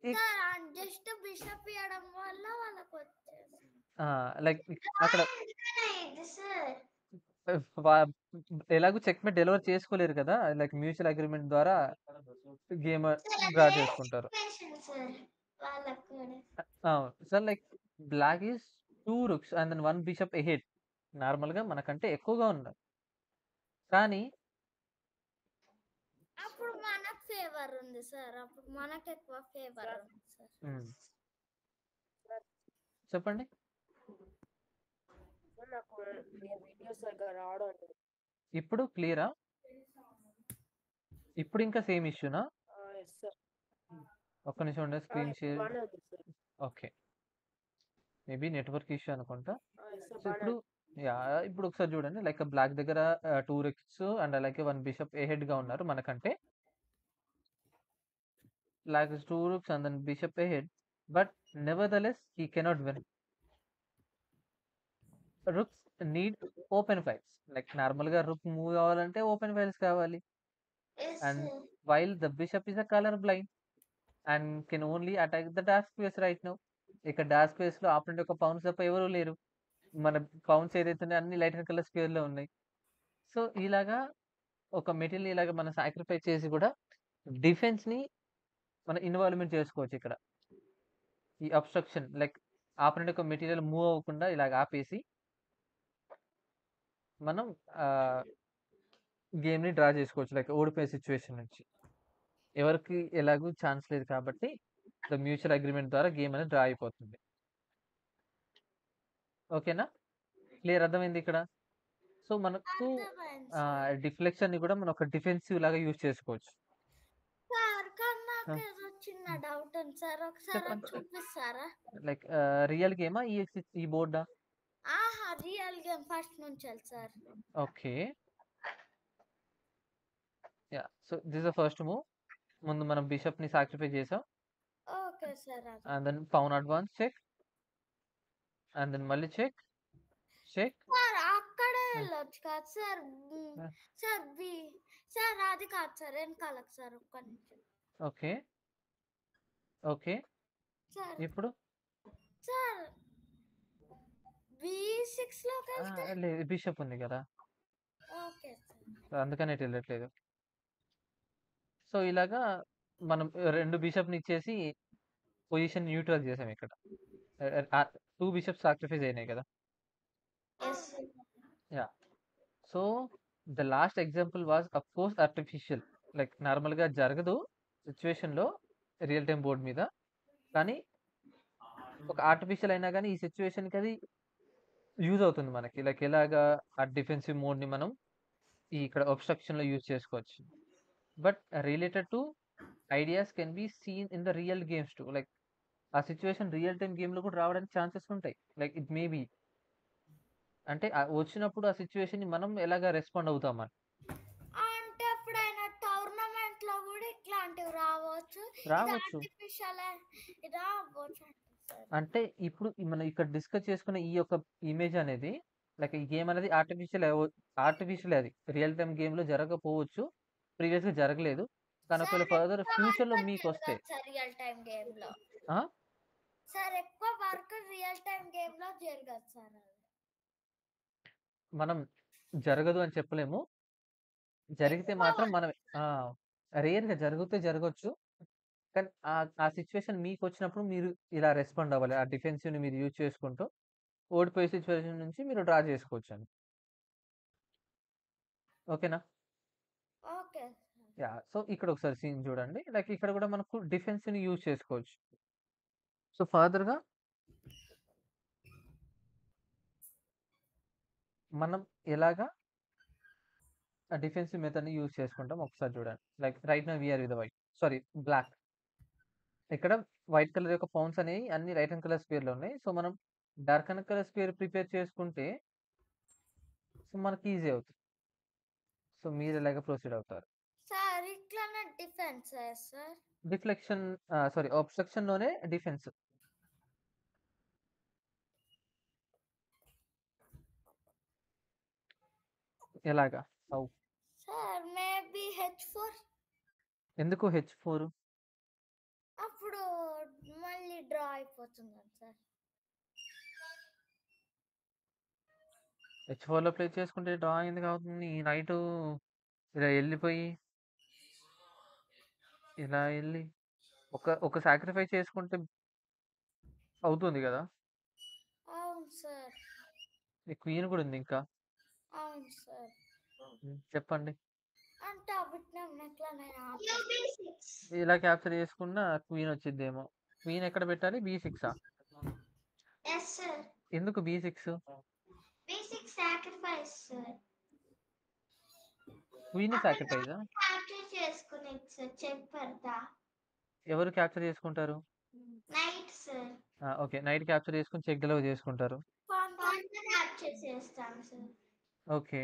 ఇ సార్ జస్ట్ బిషప్ ఇవ్వడం వల్ల వాళ్ళకి వచ్చేసింది. లైక్ అక్కడ ఇది సార్ వా ఎలాగో చెక్‌మేట్ డెలివర్ చేసుకోలేరు కదా! లైక్ మ్యూచువల్ అగ్రీమెంట్ ద్వారా గేమ్ డ్రా చేసుకుంటారు. సార్ వాళ్ళకు కూడా అవును. So, like black is 2 rooks and then 1 bishop ahead. నార్మల్‌గా మనకంటే ఎక్కువగా ఉన్నాయి. కానీ అప్పుడు మనకు ఫేవర్ ఉంది సార్. అప్పుడు మనకు ఎక్కువ ఫేవర్ ఉంది సార్. హ్మ్. చెప్పండి. సార్ నాకు మీ వీడియోస్ సరిగ్గా రావడం లేదు. ఇప్పుడు క్లియరా? ఇప్పుడు ఇంకా సేమ్ ఇష్యూనా? Yes sir. ఒక్క నిమిషం ఉండండి. స్క్రీన్ ఇప్పుడు షేర్. బాగానే ఉంది sir. Okay. Maybe network issue అనుకుంటా. ఎస్ సార్ సో, బాగానే ఇప్పుడు ఇప్పుడు ఒకసారి చూడండి. లైక్ బ్లాక్ దగ్గర 2 రూక్స్ అండ్ అలాగే 1 బిషప్ ఎహెడ్‌గా ఉన్నారు మనకంటే. Black is 2 rooks and then bishop ahead, but nevertheless he cannot win. Rooks need open files. Like నార్మల్‌గా రూక్ మూవ్ కావాలంటే ఓపెన్ ఫైల్స్ కావాలి. Yes And sir while the bishop is a color blind and can only attack the dark squares right now. ఇక్కడ dark స్పేస్‌లో opponent యొక్క pounce తప్ప ఎవరు లేరు. మన పౌన్స్ ఏదైతే ఉన్నాయో అన్ని లైట్ కలర్ స్క్వేర్‌లో ఉన్నాయి. సో, ఇలాగా ఒక మెటీరియల్ ఇలాగ మనం సాక్రిఫైస్ చేసి కూడా డిఫెన్స్‌ని మనం ఇన్వాల్వ్‌మెంట్ చేసుకోవచ్చు ఇక్కడ. ఈ అబ్‌స్ట్రక్షన్ లైక్ ఆపోనెంట్ యొక్క మెటీరియల్ మూవ్ అవ్వకుండా ఇలాగ ఆపేసి మనం గేమ్‌ని డ్రా చేసుకోవచ్చు. లైక్ ఓడిపోయే సిట్యుయేషన్ నుంచి. ఎవరికీ ఎలాగూ ఛాన్స్ లేదు కాబట్టి ద మ్యూచువల్ అగ్రీమెంట్ ద్వారా గేమ్ అనేది డ్రా అయిపోతుంది. ఓకేనా? క్లియర్ అర్థమైంది ఇక్కడ. సో, మనకు అర్థమైంది సార్. డిఫ్లెక్షన్‌ని కూడా మనం ఒక డిఫెన్సివ్ లాగా యూజ్ చేసుకోవచ్చు. సార్ కానీ నాకు ఆ! ఏదో చిన్న డౌట్ ఉంది సార్. ఒకసారి అది చెప్పండి. చూపిస్తారా? లైక్ రియల్ గేమా? ఈ బోర్డా? ఆహా రియల్ గేమ్ ఫస్ట్ నుంచి sir. Okay. So, this is the first move. ముందు మనం బిషప్‌ని సాక్రిఫై చేసాం. Okay sir. And then pawn advance check. And then మళ్ళీ చెక్. చెక్. సార్ అక్కడే వెళ్ళొచ్చు కాదు సార్. ఆ! సార్ సార్ అది కాదు సార్ వెనకాలకు సార్ ఒక్క నిమిషం. ఓకే. ఓకే. సార్ ఇప్పుడు? సార్ B6లోకి వెళ్తే లేదు బిషప్ ఉంది కదా! Okay sir. అందుకనే ఇటు వెళ్ళట్లేదు. సో, ఇలాగా మనం 2 బిషప్‌ని ఇచ్చేసి పొజిషన్ న్యూట్రల్ చేసాం ఇక్కడ. 2 బిషప్స్ సాక్రిఫైస్ అయినాయి కదా! Yes yeah! So, the last example was of course artificial. Like నార్మల్‌గా జరగదు సిట్యుయేషన్‌లో రియల్ టైమ్ బోర్డ్ మీద. కానీ ఒక ఆర్టిఫిషియల్ అయినా గానీ ఈ సిట్యుయేషన్‌కి అది యూజ్ అవుతుంది మనకి. లైక్ ఎలాగా ఆ డిఫెన్సివ్ మోడ్‌ని మనం ఇక్కడ అబ్‌స్ట్రక్షన్‌లో యూజ్ చేసుకోవచ్చు. But related to ideas can be seen in the real games two. Like ఆ సిట్యుయేషన్ రియల్ టైమ్ గేమ్‌లో కూడా రావడానికి ఛాన్సెస్ ఉంటాయి. లైక్ ఇట్ మే బి అంటే వచ్చినప్పుడు ఆ సిట్యుయేషన్‌ని మనం ఎలాగా రెస్పాండ్ అవుతామని. అంటే ఎప్పుడైనా టోర్నమెంట్ లో కూడా ఇట్లాంటివి రావచ్చు. ఇది రావచ్చు. ఆర్టిఫిషియల్ రావచ్చు సార్. అంటే ఇప్పుడు మనం ఇక్కడ డిస్కస్ చేసుకున్న ఈ యొక్క ఇమేజ్ అనేది లైక్ ఈ గేమ్ అనేది ఆర్టిఫిషియల్ అది. రియల్ టైమ్ గేమ్‌లో జరగకపోవచ్చు. ప్రీవియస్‌గా జరగలేదు. కానీ ఒకవేళ సార్ ఫర్దర్ ఎక్కువ ఫ్యూచర్‌లో వర్క్ మీకొస్తే జరగదు సార్ రియల్ టైం గేమ్ లో. ఆ! సార్ ఎక్కువ వర్క్ రియల్ టైం గేమ్ లో జరగదు సార్. మనం జరగదు అని చెప్పలేము. జరిగితే ఎక్కువ మాత్రం వర్క్ మనం రేర్‌గా జరిగితే జరగొచ్చు. కానీ ఆ సిట్యుయేషన్ మీకొచ్చినప్పుడు మీరు ఇలా రెస్పాండ్ అవ్వాలి. ఆ డిఫెన్సివ్‌ని మీరు యూజ్ చేసుకుంటూ ఓడిపోయే సిట్యుయేషన్ నుంచి మీరు డ్రా చేసుకోవచ్చండి. ఓకేనా? Okay yeah! సో, ఇక్కడ ఒకసారి సీన్ చూడండి. లైక్ ఇక్కడ కూడా మనకు డిఫెన్స్‌ని యూజ్ చేసుకోవచ్చు. సో, ఫర్దర్‌గా మనం ఎలాగా ఆ డిఫెన్సివ్ మెథడ్‌ని యూజ్ చేసుకుంటాం ఒకసారి చూడండి. Like right now we are with the white. Sorry black. ఇక్కడ వైట్ కలర్ యొక్క పౌన్స్ అనేవి అన్ని రైట్ హ్యాండ్ కలర్ స్క్వేర్‌లో ఉన్నాయి. సో, మనం dark hand colour square prepare చేసుకుంటే సో, మనకి ఈజీ అవుతుంది. సో, మీరు ఎలాగా ప్రొసీడ్ అవుతారు? సార్ ఇట్లానే డిఫెన్స్ సార్. డిఫ్లెక్షన్ సారీ అబ్‌స్ట్రక్షన్‌లోనే డిఫెన్స్. ఎలాగా? హౌ? సార్ మే H4 ఎందుకు H4? అప్పుడు మళ్ళీ డ్రా అయిపోతుంది సార్. H4 లో ప్లే చేసుకుంటే డ్రా ఎందుకు అవుతుంది? ఈ నైట్ ఇలా వెళ్ళిపోయి ఇలా వెళ్ళి ఒక సాక్రిఫైస్ చేసుకుంటే అవుతుంది కదా. అవును సార్. ఈ క్వీన్ కూడా ఉంది ఇంకా. అవును సార్. చెప్పండి. అంటే అభిజ్ఞానం ఎట్లా నేను B6. ఇలా క్యాప్చర్ చేసుకున్న క్వీన్ వచ్చిద్దేమో. క్వీన్ ఎక్కడ పెట్టాలి? B6ఆ? Yes, sir. ఎందుకు B6? B6 sacrifice, sir. Queen సాక్రిఫైజా? Capture చేసుకునేది సార్. చెక్ పెడతా. ఎవరు క్యాప్చర్ చేసుకుంటారు? Knight sir. Okay, knight capture చేసుకుని చెక్ డెలివర్ చేసుకుంటారు. క్యాప్చర్ చేస్తాను సార్. ఓకే,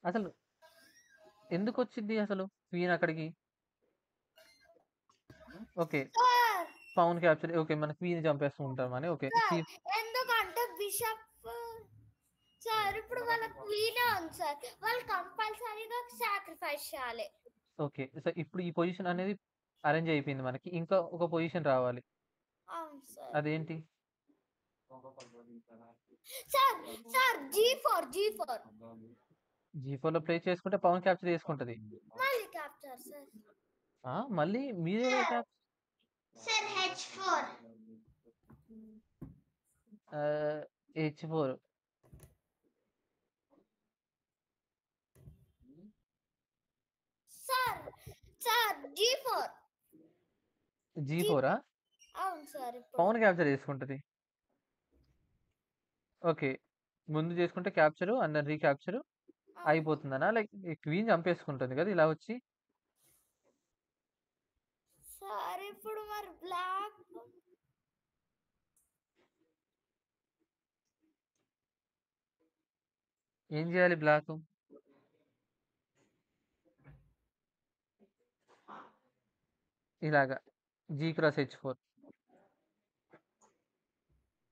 అసలు ఎందుకు వచ్చింది అసలు క్వీన్ అక్కడికి? Okay, sir pawn capture. Okay, మన క్వీన్ చంపేస్తూ ఉంటామని. ఓకే, ఎందుకంటే బిషప్ సార్ ఇప్పుడు వాళ్ళ క్వీన్ ఉంది సార్, వాళ్ళు కంపల్సరీగా సాక్రిఫైస్ చేయాలి. ఓకే, సో ఇప్పుడు ఈ పొజిషన్ అనేది అరేంజ్ అయిపోయింది. మనకి ఇంకా ఒక పొజిషన్ రావాలి. అవును సార్. అదేంటి? సార్ సార్ G4 G4 లో ప్లే చేసుకుంటే పవన్ క్యాప్చర్ చేసుకుంటది. మళ్ళీ క్యాప్చర్ సార్. మళ్ళీ మీరే sir H4. H4. Sir sir G4 అవును సార్. పవన్ క్యాప్చర్ చేసుకుంటది. ఓకే, ముందు చేసుకుంటే క్యాప్చర్ అండ్ రీక్యాప్చర్ అయిపోతుందనా? లైక్ క్వీన్ చంపేసుకుంటుంది కదా ఇలా వచ్చి. సార్ ఇప్పుడు మరి బ్లాక్ ఏం చేయాలి? బ్లాక్ ఇలాగా G×H4.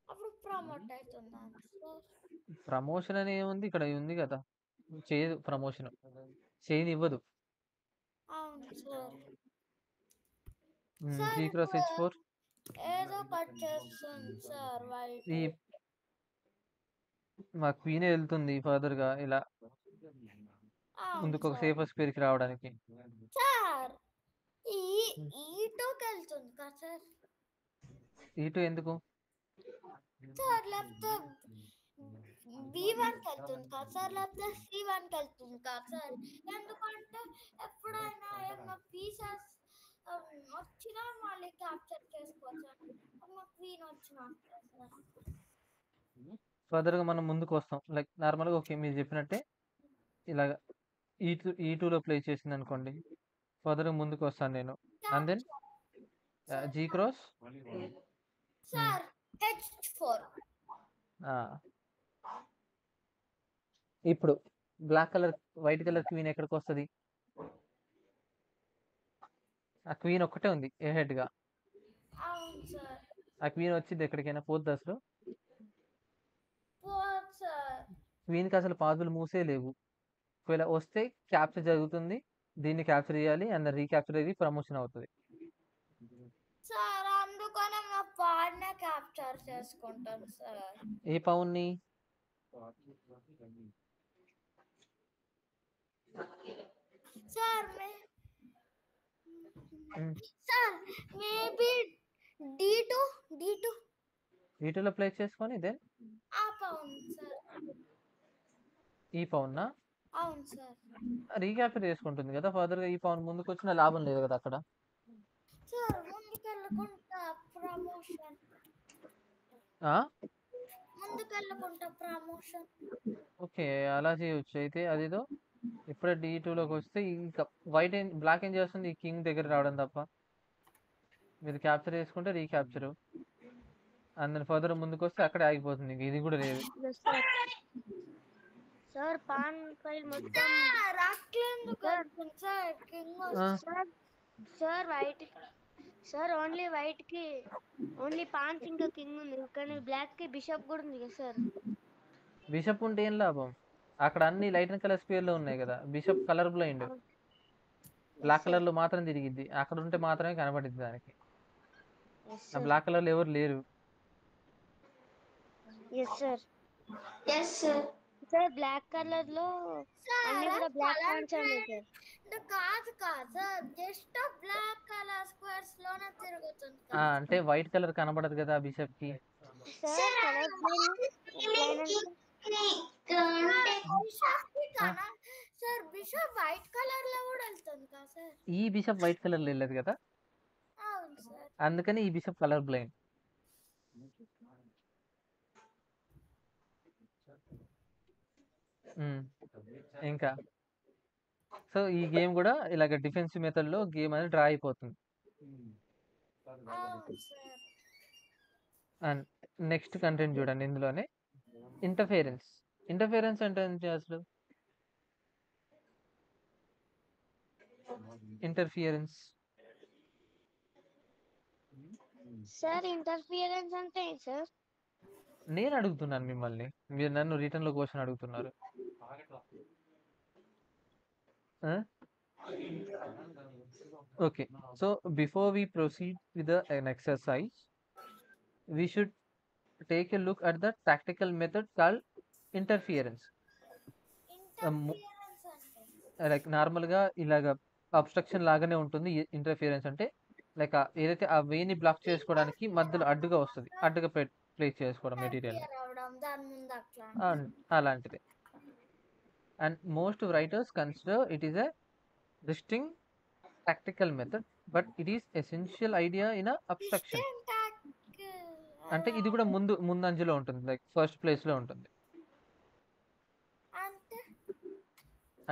అప్పుడు ప్రమోట్ అవుతుందా సార్? ప్రమోషన్ అని ఏముంది ఇక్కడ? ఉంది కదా, చేయదు ప్రమోషన్, చేయనివ్వదు. అవును సార్. G×H4 ఏదో కట్ చేస్తుంది సార్ వైట్. ఈ మా క్వీనే వెళ్తుంది ఫర్దర్ గా ఇలా ముందుకు ఒక సేఫర్ స్క్వేర్ కి రావడానికి. సార్ E2కి వెళ్తుంది కదా సార్? E2 ఎందుకు? సార్ లేకపోతే B1కి వెళ్తుంది కదా సార్, లేకపోతే C1కి వెళ్తుంది కదా సార్? ఎందుకంటే ఎప్పుడైనా ఏమన్నా పీసెస్ వచ్చినా మళ్ళీ క్యాప్చర్ చేసుకోవచ్చు. క్వీన్ వచ్చినా సార్ ఫర్దర్ గా మనం ముందుకు వస్తాం. లైక్ నార్మల్ గా ఓకే మీరు చెప్పినట్టే ఇలాగ E2 లో ప్లే చేసింది అనుకోండి, ఫర్దర్ గా ముందుకు వస్తాను నేను. And then G×. Sir H4. ఇప్పుడు black colour white colour queen ఎక్కడికి వస్తుంది? ఆ క్వీన్ ఒక్కటే ఉంది ఏ హెడ్ గా. అవును సార్. ఆ క్వీన్ వచ్చింది ఎక్కడికైనా 4th దశలో. క్వీన్ కి అసలు పాసిబుల్ మూసే లేవు. ఒకవేళ వస్తే క్యాప్చర్ జరుగుతుంది, దీన్ని క్యాప్చర్ చేయాలి అండ్ రీక్యాప్చర్ అయ్యి ప్రమోషన్ అవుతుంది. సార్ అందుకనే మా పార్ట్నే క్యాప్చర్ చేసుకుంటాను సార్. ఏ పౌన్ని? Sir sir maybe D2 E2 లో ప్లే చేసుకొని దెన్ ఆ పౌన్ సార్. ఈ పౌన్నా అవును సార్. రీక్యాప్చర్ చేసుకుంటుంది కదా ఫర్దర్ గా. ఈ పౌన్ ముందుకు వచ్చిన లాభం లేదు కదా అక్కడ. Sir ముందుకెళ్ళకుండా promotion. ఓకే, అలా చేయొచ్చు. అయితే అదేదో ఇప్పుడే D2 లోకి వస్తే ఇంకా వైట్ బ్లాక్ ఏం చేస్తుంది? ఈ కింగ్ దగ్గర రావడం తప్ప. మీరు క్యాప్చర్ చేసుకుంటే రీక్యాప్చర్ అండ్ దెన్ ఫర్దర్ ముందుకు వస్తే అక్కడే ఆగిపోతుంది. ఇది కూడా లేదు సార్. పాన్ ఫైల్ మొత్తం sir white sir only white కి ఓన్లీ పాన్స్ ఇంకా కింగ్ ఉంది, కానీ బ్లాక్ కి బిషప్ కూడా ఉంది కదా సార్. బిషప్ ఉంటే ఏం లాభం? అక్కడ అన్ని లైట్ అండ్ కలర్ స్క్వేర్ లో ఉన్నాయి కదా. Bishop colour blind. Black colour లో మాత్రం తిరిగిద్ది, అక్కడ ఉంటే మాత్రమే కనబడిద్ది దానికి. ఆ బ్లాక్ కలర్ లో ఎవరు లేరు. Yes sir. Yes sir. Sir black colour లో అన్ని కూడా బ్లాక్ పాయింట్స్ ఉన్నాయి సార్. కాదు sir, just black colour squares లోనే తిరుగుతుంది అంటే వైట్ కలర్ కనబడదు కదా బిషప్ కి. Sir colour sir bishop white colour లో కూడా వెళ్తుంది కదా సార్. ఈ బిషప్ వైట్ కలర్ లో వెళ్ళదు కదా, అవును సార్. అందుకని ఈ బిషప్ కలర్ బ్లైండ్. ఇంకా సో ఈ గేమ్ కూడా ఇలాగ డిఫెన్సివ్ మెథడ్ లో గేమ్ అనేది డ్రా అయిపోతుంది. అవును సార్. అండ్ నెక్స్ట్ కంటెంట్ చూడండి, ఇందులోనే ఇంటర్ఫియరెన్స్. ఇంటర్ఫియరెన్స్ అంటే ఏంటి అసలు? ఇంటర్ఫియరెన్స్ సార్ ఇంటర్ఫియరెన్స్ అంటే ఏంటి సార్? నేను అడుగుతున్నాను మిమ్మల్ని, మీరు నన్ను రిటర్న్ లో క్వశ్చన్ అడుగుతున్నారు. Okay, so before we proceed with an exercise, we should take a look at the tactical method called interference. Interference అంటే లైక్ నార్మల్గా ఇలాగ అబ్స్ట్రక్షన్ లాగానే ఉంటుంది. ఇంటర్ఫియరెన్స్ అంటే లైక్ ఏదైతే ఆ వేని బ్లాక్ చేసుకోవడానికి మధ్యలో అడ్డుగా వస్తుంది, అడ్డుగా ప్లేస్ చేసుకోవడం మెటీరియల్ interfere అవడం, దాని ముందు అట్లా అలాంటిది. And most writers consider it is a distinct tactical method, but it is essential idea in a abstraction. అంటే ఇది కూడా ముందంజలో ఉంటుంది, లైక్ ఫస్ట్ ప్లేస్ లో ఉంటుంది.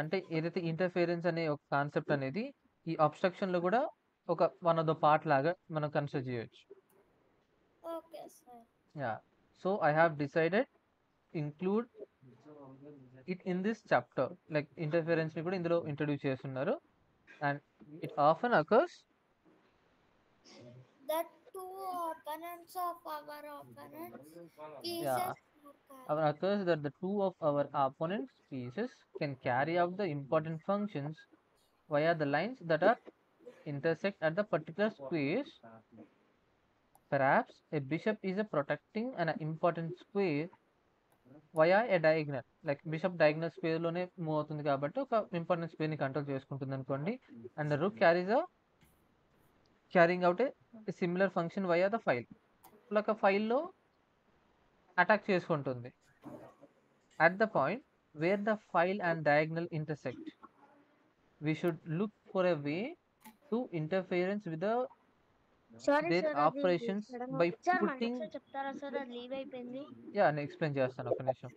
అంటే ఏదైతే ఇంటర్ఫియరెన్స్ అనే ఒక కాన్సెప్ట్ అనేది ఈ అబ్స్ట్రక్షన్ లో కూడా ఒక వన్ ఆఫ్ ద పార్ట్ లాగా మనం కన్సిడర్ చేయొచ్చు. Okay sir. Yeah, so I have decided include it in this chapter. Like interference ని కూడా ఇందులో ఇంట్రడ్యూస్ చేస్తున్నారు. And it often occurs that two opponents of our opponents yeah occurs that the two of our opponents pieces can carry out the important functions via the lines that are intersect at the particular squares. Perhaps a bishop is a protecting an important square via a diagonal. Like bishop diagonal square లోనే move అవుతుంది కాబట్టి ఒక important square ని control చేసుకుంటుంది అనుకోండి. And the rook carrying out A similar function via the file. ఒక ఫైల్లో attack చేసుకుంటుంది. At the point where the file and diagonal intersect, we should look for a way to interference with their operations by putting. చెప్తారా sir? అది leave అయిపోయింది. Yeah, నేను explain చేస్తాను, ఒక నిమిషం.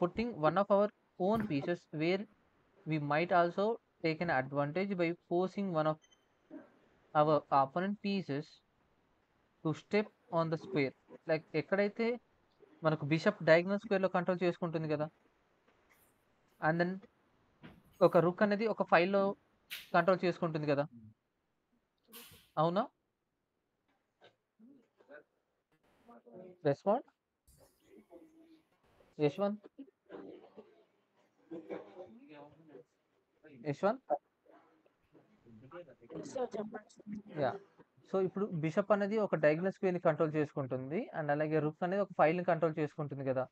Putting one of our own pieces where we might also take an advantage by forcing one of our opponent pieces to step on the square. Like ఎక్కడైతే మనకు bishop diagonal square లో control చేసుకుంటుంది కదా, and then ఒక రుక్ అనేది ఒక ఫైల్లో control చేసుకుంటుంది కదా, అవునా? రెస్పాండ్ యశ్వంత్. యా, సో ఇప్పుడు బిషప్ అనేది ఒక డయాగ్నల్ స్క్వేర్ ని కంట్రోల్ చేసుకుంటుంది, అండ్ అలాగే రుక్ అనేది ఒక ఫైల్ ని కంట్రోల్ చేసుకుంటుంది కదా.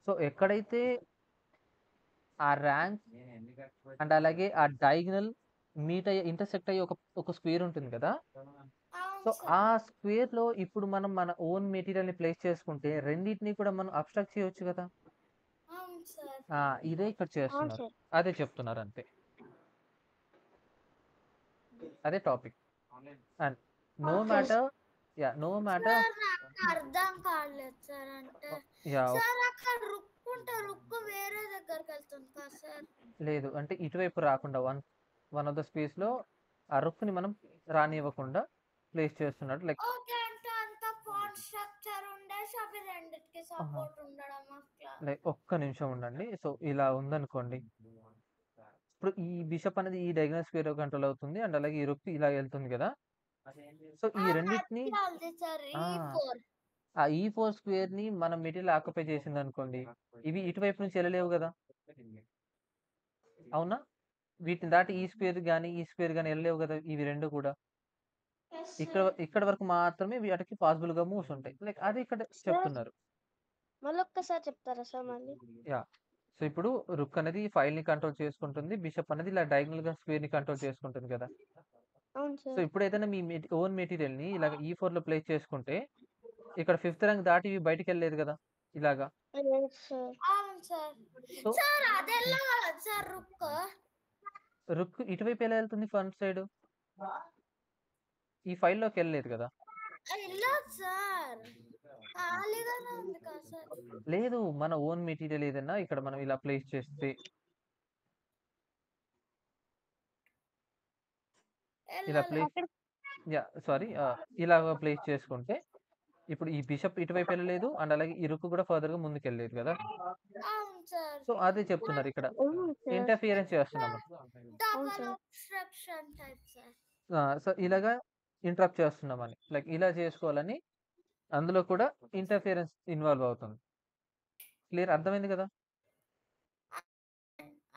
సో ఎక్కడైతే ఆ ర్యాంక్ అండ్ అలాగే ఆ డయాగ్నల్ మీట్ అయ్యే ఇంటర్సెక్ట్ అయ్యే ఒక స్క్వేర్ ఉంటుంది కదా, సో ఆ స్క్వేర్ లో ఇప్పుడు మనం మన ఓన్ మెటీరియల్ ని ప్లేస్ చేసుకుంటే రెండింటిని కూడా మనం అబ్స్ట్రాక్ట్ చేయొచ్చు కదా. ఇదే ఇక్కడ చేస్తున్నారు, అదే చెప్తున్నారు అంతే, అదే టాపిక్. అండ్ నో మ్యాటర్ అర్థం కాలేదు సార్. అంటే సార్ అక్కడ రుక్ ఉంటే రుక్ వేరే దగ్గరికి వెళ్తుంది కదా సార్? లేదు, అంటే ఇటువైపు రాకుండా వన్ ఆఫ్ ద స్పేస్ లో ఆ రుక్ ని మనం రానివ్వకుండా ప్లేస్ చేస్తున్నాడు. లైక్ ఓకే, అంటే అంత పాయింట్ స్ట్రక్చర్ ఉండేసి అవి రెండిటికి సపోర్ట్ ఉండడం అట్లా. లైక్ ఒక్క నిమిషం ఉండండి. సో ఇలా ఉందనుకోండి, ఇప్పుడు ఈ బిషప్ అనేది ఈ డయాగ్నల్ స్క్వేర్ కంట్రోల్ అవుతుంది, అండ్ అలాగే ఈ రుక్ ఇలా వెళ్తుంది కదా. సో ఈ రెండింటిని ఆ E4 స్క్వేర్ ని మనం మెటీరియల్ ఆక్యుపై చేసింది అనుకోండి, ఇవి ఇటువైపు నుంచి వెళ్ళలేవు కదా, అవునా? వీటిని దాటి ఈ స్క్వేర్ గాని వెళ్ళలేవు కదా ఇవి 2 కూడా. Yes, ఇక్కడ వరకు మాత్రమే వాటికి పాసిబుల్‌గా మూవ్స్ ఉంటాయి. లైక్ అది ఇక్కడ సార్ చెప్తున్నారు. మళ్ళొక్కసారి చెప్తారా సార్ మళ్ళీ? యాహ్! సో, ఇప్పుడు రుక్ అనేది ఫైల్‌ని కంట్రోల్ చేసుకుంటుంది. బిషప్ అనేది ఇలా డయాగనల్‌గా స్క్వేర్‌ని కంట్రోల్ చేసుకుంటుంది కదా! అవును సో, సార్. ఇప్పుడు ఏదైనా మీ ఓన్ మెటీరియల్‌ని ఇలాగ E4లో ప్లేస్ చేసుకుంటే ఇక్కడ 5థ్ ర్యాంక్ దాటి ఇవి బయటికెళ్ళలేదు కదా! ఇలాగా. లేదు సార్. అవును సార్. సో, సార్ అదెలా సార్ రుక్ ఇటువైపు ఎలా వెళ్తుంది ఫ్రంట్ సైడ్? ఈ ఫైల్‌లోకి వెళ్ళలేదు కదా! వెళ్ళదు సార్. ఖాళీగానే ఉంది కదా సార్. లేదు. మన ఓన్ మెటీరియల్ ఏదైనా ఇక్కడ మనం ఇలా ప్లేస్ చేస్తే ఇలా ప్లేస్ అక్కడ యాహ్! సారీ. ఇలాగ ప్లేస్ చేసుకుంటే ఇప్పుడు ఈ బిషప్ ఇటువైపు వెళ్ళలేదు. అండ్ అలాగే ఈ రుక్ కూడా ఫర్దర్‌గా ముందుకెళ్ళలేదు కదా! అవును సార్. సో, అదే చెప్తున్నారు ఇక్కడ. అవును సార్. ఇంటర్ఫియరెన్స్ చేస్తున్నాము. అవును double sir. Obstruction type sir. So, ఇలాగా ఇంటరప్ట్ చేస్తున్నామని. లైక్ ఇలా చేసుకోవాలని అందులో కూడా ఇంటర్ఫియరెన్స్ ఇన్వాల్వ్ అవుతుంది. క్లియర్ అర్థమైంది కదా!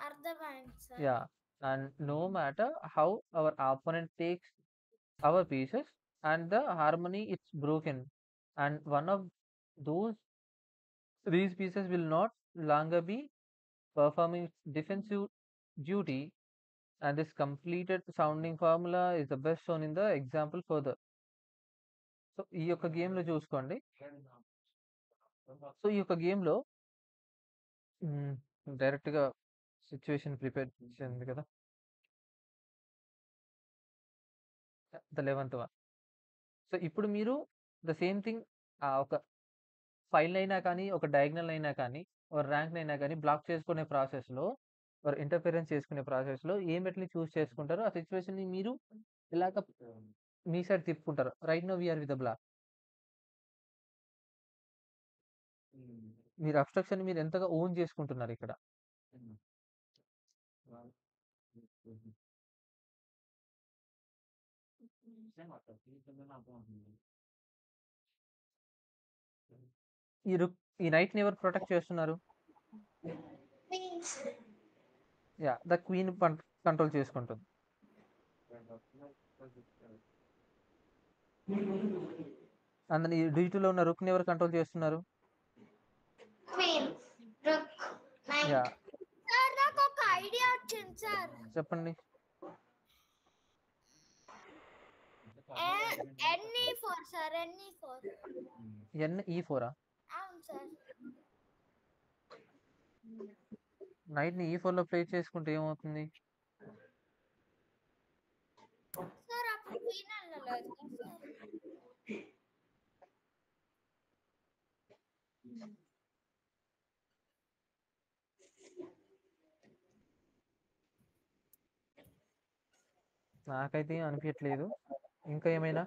అర్థమైంది sir. Yeah! And no matter how our opponent takes our pieces and the harmony it's broken, and one of these pieces will not longer be performing defensive duty, and this completed sounding formula is the best shown in the example further. So ఈ యొక్క గేమ్లో చూసుకోండి. So ఈ యొక్క గేమ్లో డైరెక్ట్గా situation prepare చేసింది కదా, ద 11th వన్. సో ఇప్పుడు మీరు ద సేమ్ థింగ్ ఒక ఫైల్ అయినా కానీ, ఒక డయాగ్నల్ అయినా కానీ, ఒక ర్యాంక్ అయినా కానీ బ్లాక్ చేసుకునే ప్రాసెస్‌లో ఆర్ ఇంటర్ఫియరెన్స్ చేసుకునే ప్రాసెస్‌లో ఏ మెట్‌ని చూస్ చేసుకుంటారో ఆ సిట్యుయేషన్‌ని మీరు ఇలాగ మీ సైడ్ తిప్పుకుంటారు. Right now we are with the black. మీరు అబ్స్ట్రక్షన్‌ని మీరు ఎంతగా ఓన్ చేసుకుంటున్నారు ఇక్కడ. ఈ నైట్‌ని ఎవరు ప్రొటెక్ట్ చేస్తున్నారు? Queens. Yeah! The queen control చేసుకుంటుంది. అందులో ఈ D2లో ఉన్న రుక్‌ని ఎవరు కంట్రోల్ చేస్తున్నారు? Queen. Rook. Knight. Yeah! Sir నాకు ఒక ఐడియా వచ్చింది సార్. చెప్పండి. NE4 sir. NE4. E4ఆ? అవును సార్. నైట్‌ని E4లో ప్లేస్ చేసుకుంటే ఏమవుతుంది? సార్ అప్పుడు క్వీన్ వెళ్ళలేదు కదా సార్. నాకైతే ఏం అనిపియట్లేదు. ఇంకా ఏమైనా?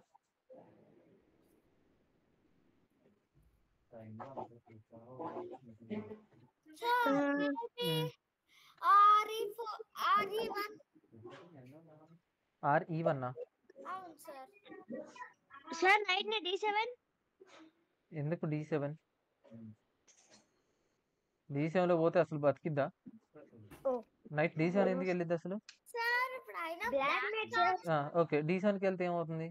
సార్ హ్మ్. RE4 RE1. E1ఆ? అవును సార్. సార్ నైట్ ని D7. ఎందుకు D7? D7లో పోతే అసలు బతికిద్దా? ఓ. నైట్ D7 ఎందుకు వెళ్ళిద్ది అసలు? సార్ ఇప్పుడు అయినా బ్లాక్ నైట్ సార్. ఓకే. D7కి వెళ్తే ఏమవుతుంది?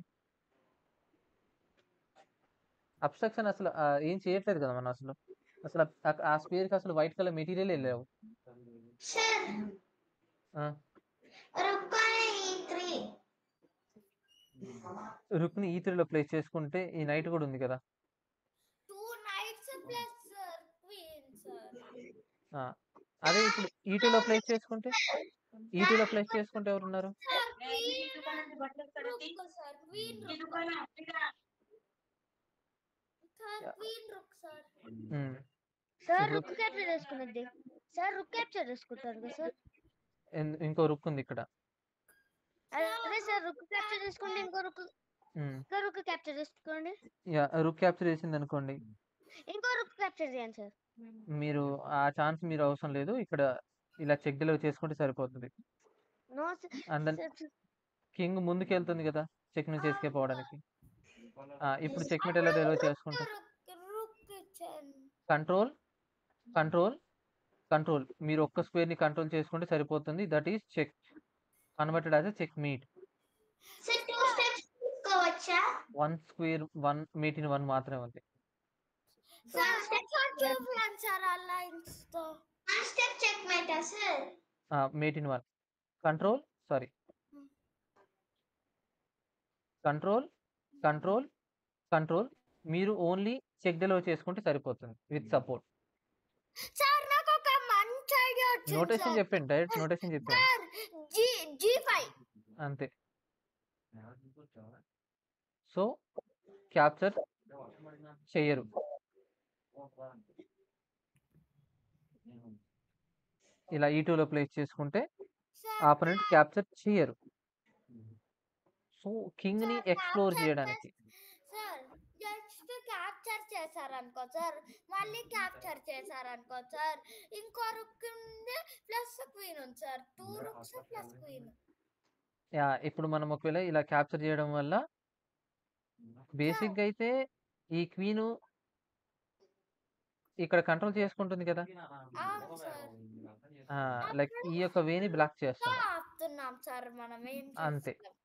అబ్స్ట్రక్షన్ అసలు ఏం చేయట్లేదు కదా మనం అసలు. అసలు ఆ స్క్వేర్‌కి అసలు వైట్ కలర్ మెటీరియలే లేవు. Sir. ఆ! Rook on E3. రుక్‌ని E3లో ప్లేస్ చేసుకుంటే ఈ నైట్ కూడా ఉంది కదా! 2 knights ప్లస్ క్వీన్ సార్. అదే ఇప్పుడు E2లో ప్లేస్ చేసుకుంటే? E2లో ప్లేస్ చేసుకుంటే ఎవరున్నారు? సార్ క్వీన్ రుక్ సార్. క్వీన్ రుక్. సార్ క్వీన్ రుక్ సార్. హ్మ్. సార్ ఇప్పుడు రుక్ క్యాప్చర్ చేసుకున్నది. సార్ రుక్ క్యాప్చర్ చేసుకుంటారు కదా సార్. ఇంకో రుక్ ఉంది ఇక్కడ. అదే సార్ రుక్ క్యాప్చర్ చేసుకుంటే ఇంకో రుక్ క్యాప్చర్ చేసుకోండి. యాహ్! రుక్ క్యాప్చర్ చేసిందనుకోండి. ఇంకో రుక్ క్యాప్చర్ చేయండి సార్. మీరు ఆ ఛాన్స్ మీరు అవసరం లేదు. ఇక్కడ ఇలా చెక్ డిలే చేసుకుంటే సరిపోతది. No and then sir. King ముందుకెళ్తుంది కదా! చెక్ నుంచి ఎస్కేప్ అవ్వడానికి. ఇప్పుడు చెక్‌మేట్ ఎలా డెలివర్ చేసుకుంటారు? రుక్ ఇచ్చాను. కంట్రోల్. మీరు ఒక్క స్క్వేర్‌ని కంట్రోల్ చేసుకుంటే సరిపోతుంది. That is check. Converted as checkmate. Sir 2 steps తీసుకోవచ్చా? 1 స్క్వేర్ 1 మీట్ ఇన్ 1 మాత్రమే ఉంది. సార్ చూపించండి సార్ ఆ లైన్స్ తో. 1 స్టెప్ చెక్ మేటా sir? Mate in 1 control sorry control control control మీరు ఓన్లీ చెక్ డెలివర్ చేసుకుంటే సరిపోతుంది విత్ సపోర్ట్. సార్ నాకు ఒక మంచి ఐడియా వచ్చింది నోటేషన్ సార్. చెప్పండి, డైరెక్ట్ నోటేషన్ చెప్పండి సార్ G5 అంతే. సో క్యాప్చర్ చెయ్యరు. ఇలా E2లో ప్లేస్ చేసుకుంటే సార్ ఆపోనెంట్ క్యాప్చర్ చేయరు. సో కింగ్ ని సార్ ఎక్స్ప్లోర్ capture చేయడానికి సార్ జస్ట్ క్యాప్చర్ చేశారనుకో సార్, మళ్ళీ క్యాప్చర్ చేశారనుకో సార్, ఇంకో రుక్ ఉంది ప్లస్ క్వీన్ ఉంది సార్, 2 రుక్స్ ప్లస్ క్వీన్. ఇప్పుడు మనం ఒకవేళ ఇలా క్యాప్చర్ చేయడం వల్ల బేసిక్ గా అయితే ఈ క్వీన్ ఇక్కడ కంట్రోల్ చేసుకుంటుంది కదా, అవును సార్. లైక్ ఈ యొక్క వేని బ్లాక్ చేస్తున్నాం ఆపుతున్నాం సార్ మనం ఏం అంతే. చేస్తాం.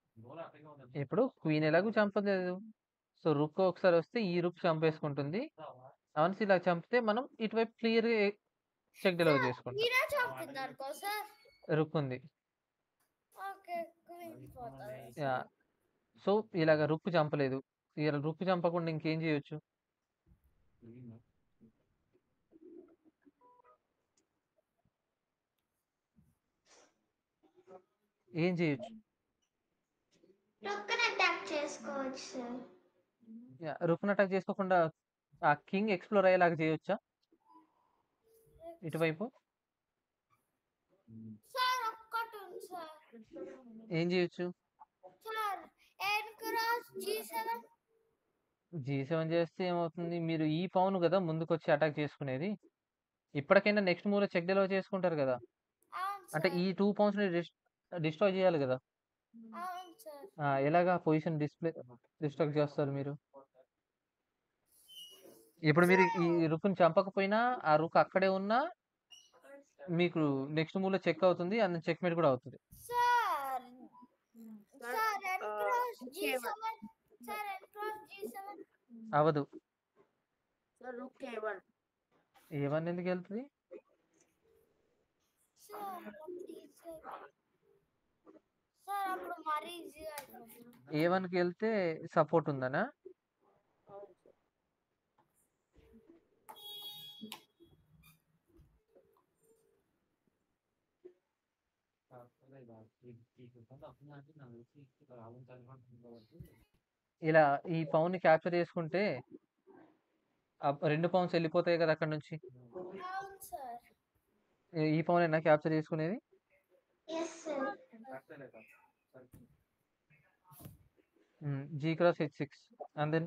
ఇప్పుడు క్వీన్ ఎలాగూ చంపలేదు, సో రుక్ ఒకసారి వస్తే ఈ రుక్ చంపేసుకుంటుంది. అవన్స్ ఇలా చంపితే మనం ఇటువైపు క్లియర్ చెక్ డెలివర్ చేసుకుంటాం. క్వీనే చంపుతుంది అనుకో సార్. రుక్ ఉంది, ఓకే క్వీన్ పోతుంది. యా. సో ఇలాగ రుక్ చంపలేదు, ఇలా రుక్ చంపకుండా ఇంకేం చేయొచ్చు? ఏం చేయొచ్చు? రుక్ని అటాక్ చేసుకోవచ్చు సార్. రుక్ని అటాక్ చేసుకోకుండా ఆ కింగ్ ఎక్స్ప్లోర్ అయ్యేలాగా చేయొచ్చా ఇటువైపు? సార్ ఒక్కటి ఉంది సార్. ఏం చేయొచ్చు? Sir n cross G7. G7 చేస్తే ఏమవుతుంది? మీరు ఈ పౌన్ కదా ముందుకు వచ్చి అటాక్ చేసుకునేది. ఇప్పటికైనా నెక్స్ట్ మూవ్ లో చెక్ డెలివర్ చేసుకుంటారు కదా, అవును అంటే సార్. ఈ 2 పౌన్స్ ని డిస్ట్రాయ్ చేయాలి కదా. అవును సార్. ఎలాగా పొజిషన్ డిస్ట్రాక్ట్ చేస్తారు మీరు? ఇప్పుడు మీరు ఈ రుక్ని చంపకపోయినా ఆ రుక్ అక్కడే ఉన్నా మీకు నెక్స్ట్ మూవ్ లో చెక్ అవుతుంది, అండ్ చెక్ మేట్ కూడా అవుతుంది. Sir sir n cross K1. G7. Sir n cross G7. అవదు. సార్ రుక్ A1. ఏమని ఎందుకు వెళ్తుంది? సార్ సార్ అప్పుడు మరీ ఈజీగా అయిపోతుంది. A1కి వెళ్తే సపోర్ట్ ఉందనా? అవును సార్. ఇలా ఈ పౌన్ ని క్యాప్చర్ చేసుకుంటే ఆ 2 పౌన్స్ వెళ్ళిపోతాయి కదా అక్కడ నుంచి. అవును సార్. ఈ పౌన్ అయినా క్యాప్చర్ చేసుకునేది. Yes sir. G cross H6 and then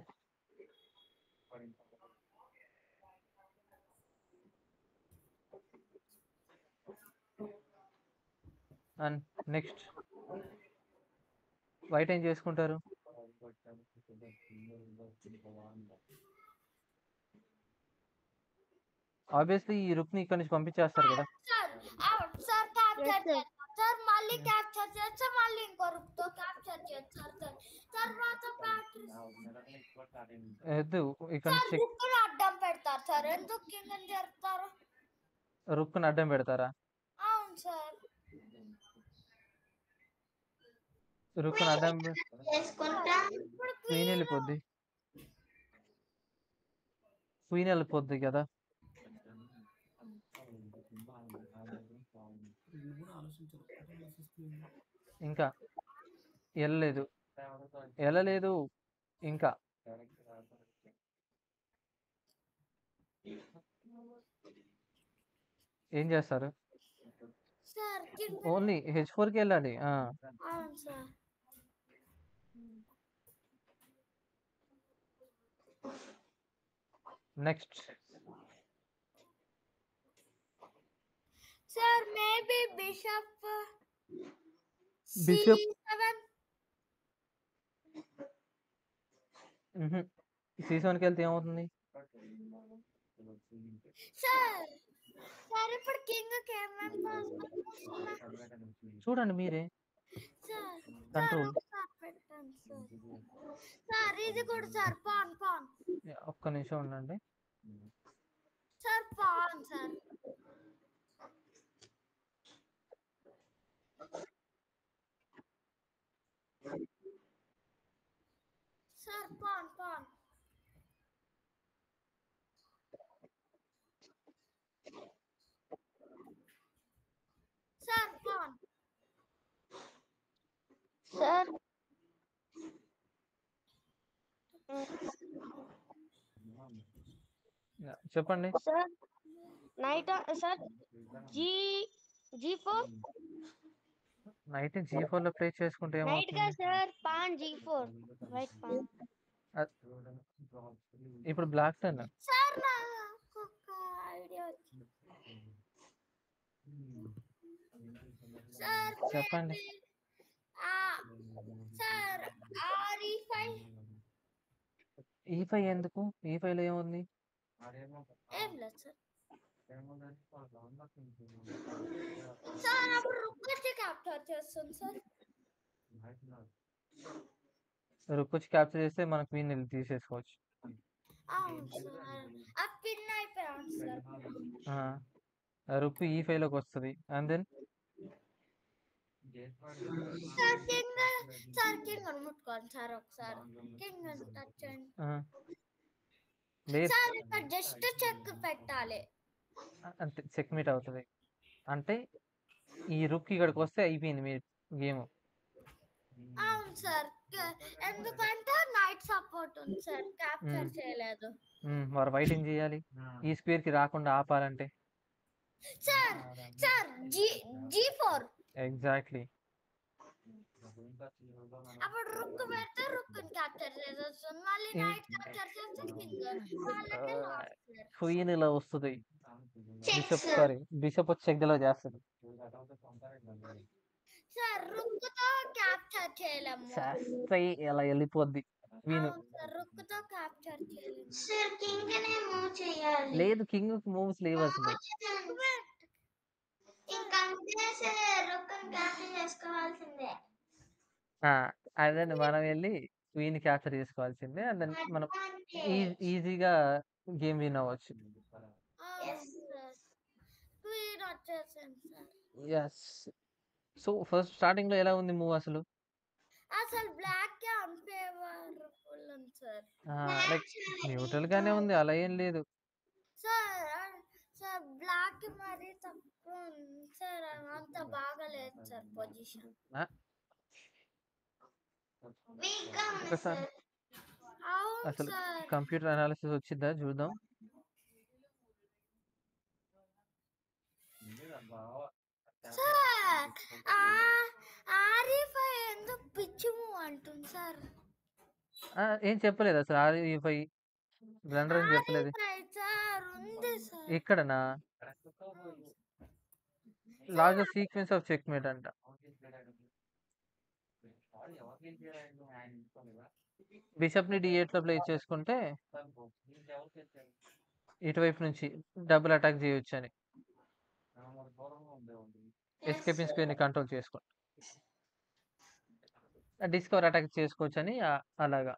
and next white ఏం చేసుకుంటారు? ఆబ్వియస్లీ ఈ రుక్ ని ఇక్కడ నుంచి పంపించేస్తారు కదా. సార్ అవును సార్ క్యాప్చర్ చేస్తాం సార్, మళ్ళీ క్యాప్చర్ చేస్తాం, మళ్ళీ ఇంకో రుక్ తో క్యాప్చర్ చేస్తారు సార్. తర్వాత వద్దు, ఇక్కడ సార్ నుంచి రుక్ అడ్డం పెడతారు సార్. ఎందుకు కింద జరుపుతారు? రుక్ ని అడ్డం పెడతారా? అవును సార్. రుక్ ని అడ్డం చేసుకుంటా. ఇప్పుడు క్వీన్ వెళ్ళిపోద్ది, క్వీన్ వెళ్ళిపోద్ది కదా. ఇంకా వెళ్ళలేదు ఇంకా. ఏం చేస్తారు? సార్ కింద. ఓన్లీ H4కి వెళ్ళాలి. అవును sir. Next sir maybe bishop Bishop. C7. C7కి వెళ్తే ఏమవుతుంది? సార్ సార్ ఇప్పుడు కింగ్ కి ఏమేం చూడండి మీరే. Sir control. ఒకసారి పెట్టండి సార్. సార్ ఇది కూడా సార్ పాన్ పాన్ ఒక్క నిమిషం ఉండండి. Sir pawn sir. Sir pawn pawn sir pawn sir చెప్పండి. Sir knight sir G4 knight G4 లో ప్లే చేసుకుంటే నైట్ గా ఏమవుతుంది? Sir pawn G4 white pawn. ఇప్పుడు బ్లాక్ టర్న్. సార్ నాకు ఒక ఐడియా వచ్చింది సార్. చెప్పండి. సార్ R5 E5 ఎందుకు? E5 లో ఏముంది? ఏం లేదు సార్. సార్ అప్పుడు రుక్కొచ్చి క్యాప్చర్ చేస్తుంది సార్. రుక్ వచ్చి క్యాప్చర్ చేస్తే మన క్వీన్ వెళ్ళి తీసేసుకోవచ్చు. అవును సార్. ఆ పిన్ అయిపోయాను సార్. రుక్ E5 లోకి వస్తుంది. అండ్ దెన్ సార్ కింగ్ అని ముట్టుకోండి సార్. ఒకసారి కింగ్ అని టచ్ చేయండి లేదు, సార్. ఇక్కడ జస్ట్ చెక్ పెట్టాలి అంతే చెక్ మీట్ అవుతుంది. అంటే ఈ రుక్ ఇక్కడికి వస్తే అయిపోయింది మీ గేమ్. అవును సార్. ఎందుకంటే నైట్ సపోర్ట్ ఉంది సార్. క్యాప్చర్ చేయలేదు మరి వైట్ ఏం చేయాలి? ఈ స్క్వేర్ కి రాకుండా ఆపాలంటే సార్. Sir G4 exactly. అప్పుడు రుక్ పెడితే రుక్ క్యాప్చర్ చేసేస్తుంది. మళ్ళీ నైట్ క్యాప్చర్ చేస్తే కింగ్ వాళ్ళకి లాస్ట్ సార్. క్వీన్ ఇలా వస్తుంది. బిషప్ వచ్చి చెక్ లో చేస్తుంది. సార్ రుక్ తో క్యాప్చర్ చేయలేము చేస్తే ఇలా వెళ్ళిపోద్ది క్వీన్. అవును సార్. రుక్ తో క్యాప్చర్ చేయలేము సార్ కింగ్ నే మూవ్ చేయాలి. లేదు, కింగ్ మూవ్స్ లేవు అసలు. ఇంకా అంతే సార్, రుక్కని క్యాప్చర్ చేసుకోవాల్సిందే. అదే మనం వెళ్ళి క్వీన్ క్యాప్చర్ చేసుకోవాల్సిందే. అండ్ దెన్ మనం ఈజీగా గేమ్ విన్ అవ్వచ్చు. క్వీన్ వచ్చేసింది sir. Yes. So first starting లో ఎలా ఉంది మూవ్ అసలు? అసలు బ్లాక్ కి అన్ఫేవరబుల్ ఉంది సార్. లైక్ న్యూట్రల్ గానే ఉంది, అలా ఏం లేదు. సార్ సార్ బ్లాక్ కి మరీ తక్కువ ఉంది సార్. అంత బాగలేదు సార్ పొజిషన్. ఒకసారి అవును అసలు సార్. కంప్యూటర్ అనాలిసిస్ వచ్చిద్దా చూద్దాం. సార్ R5 ఎందుకు పిచ్చి మూవ్ అంటుంది సార్? ఏం చెప్పలేదు అసలు. R5 బ్లండర్ అని చెప్పలేదు. సార్ ఉంది సార్. ఇక్కడనా largest sequence of checkmate అంట. బిషప్ ని D8 లో ప్లే చేసుకుంటే ఇటువైపు నుంచి డబుల్ అటాక్ చేయొచ్చు అని. ఎస్కేపింగ్ స్క్వేర్ ని కంట్రోల్ చేసుకోండి. డిస్కవర్ అటాక్ చేసుకోవచ్చు అని అలాగా.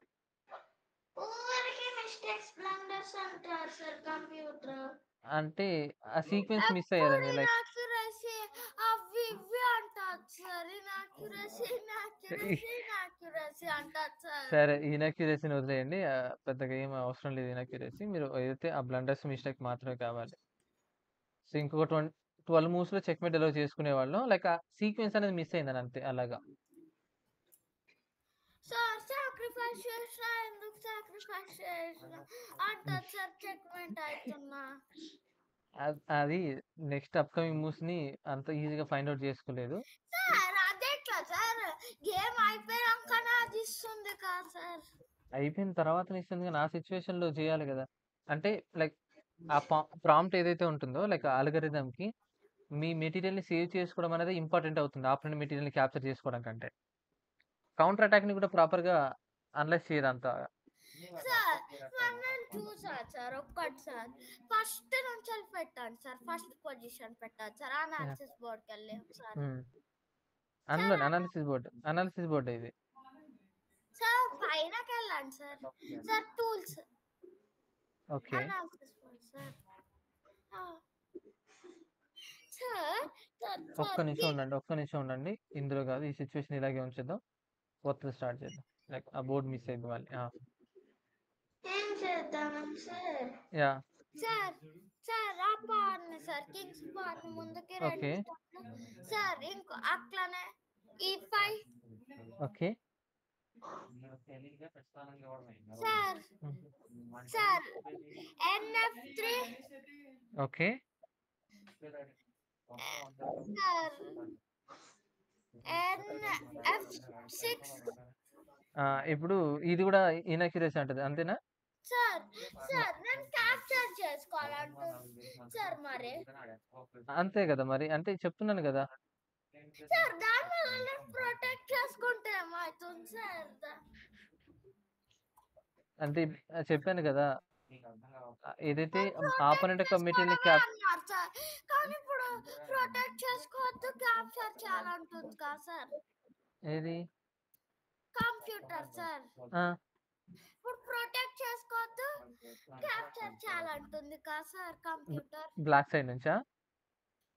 ఊరికే మిస్టేక్స్ బ్లండర్స్ అంటారు సార్ కంప్యూటర్. అంటే ఆ సీక్వెన్స్ మిస్ అయ్యారండి. లైక్ ఇనాక్యురసీ అవి ఇవి అంటారు సార్. ఇనాక్యురసీ అంటారు సార్. సరే, ఇనాక్యురసీని వదిలేయండి. పెద్దగా ఏం అవసరం లేదు ఇనాక్యురసీ. మీరు ఏదైతే ఆ బ్లండర్స్ మిస్టేక్ మాత్రమే కావాలి. సో ఇంకొక 12 మూవ్స్ లో చెక్ మేట్ ఎలా చేసుకునే వాళ్ళం. లైక్ ఆ సీక్వెన్స్ అనేది మిస్ అయిందని అంతే. అలాగా సార్ సాక్రిఫైస్ చేసినా ఎందుకు సాక్రిఫైస్ చేసినా అంటారు సార్. చెక్మెంట్ అవుతున్నా. అది నెక్స్ట్ అప్కమింగ్ మూవ్స్ ని అంత ఈజీగా ఫైండ్ అవుట్ చేసుకోలేదు. సార్ అదేట్లా సార్? గేమ్ అయిపోయాకనే అది ఇస్తుంది కదా సార్. అయిపోయిన తర్వాత ఇస్తుంది కానీ ఆ సిచ్యువేషన్ లో చేయాలి కదా. అంటే లైక్ ఆ ప్రాంప్ట్ ఏదైతే ఉంటుందో లైక్ అల్గరిథం కి మీ మెటీరియల్ ని సేవ్ చేసుకోవడం అనేది ఇంపార్టెంట్ అవుతుంది ఆపరెంట్ మెటీరియల్ ని క్యాప్చర్ చేసుకోవడం కంటే. కౌంటర్ అటాక్ ని కూడా ప్రాపర్ గా అనలైజ్ చేయదంతా. సార్ నేను చూసాను సార్ ఒక్కటి సార్. ఫస్ట్ నుంచి పెట్టాను సార్. ఫస్ట్ పొజిషన్ పెట్టాను సార్. అనాలిసిస్ బోర్డ్కి వెళ్ళి ఒకసారి అందులోనే అనాలిసిస్ బోర్డ్ ఇది. సార్ పైనకి వెళ్ళండి sir. Sir tools okay. Analysis board sir. Sir ఒక్క నిమిషం ఉండండి. ఇందులో కాదు, ఈ సిచ్యువేషన్ ఇలాగే ఉంచేద్దాం. కొత్తది స్టార్ట్ చేద్దాం. లైక్ ఆ బోర్డ్ మిస్ అయింది మళ్ళీ. ఏం చేద్దాం సార్? యా సార్ ఆ పార్ని సార్ కింగ్స్ పార్ని ముందుకి ఓకే. 2 స్టెప్లు సార్. ఇంకో అట్లనే E5 okay. Sir NF3 okay. Sir NF6 ఇప్పుడు ఇది కూడా ఇన్అక్యురసీ అంటది, అంతేనా? సార్. నేను క్యాప్చర్ చేసుకోవాలంటుంది సార్. మరి అంతే కదా, మరి అంటే చెప్తున్నాను కదా. సార్ దానివల్ల నేను ప్రొటెక్ట్ చేసుకుంటే ఏమవుతుంది సార్? అంటే చెప్పాను కదా, ఏదైతే ఆపోనెంట్ ప్రొటెక్ట్ కమిటీని చేసుకోవడమే అన్నారు సార్. కానీ ఇప్పుడు ప్రొటెక్ట్ చేసుకోవద్దు క్యాప్చర్ చేయాలంటుంది కదా సార్ ఏది కంప్యూటర్ సార్. ఇప్పుడు ప్రొటెక్ట్ చేసుకోవద్దు క్యాప్చర్ చేయాలంటుంది కదా సార్ కంప్యూటర్. బ్లాక్ సైడ్ నుంచా?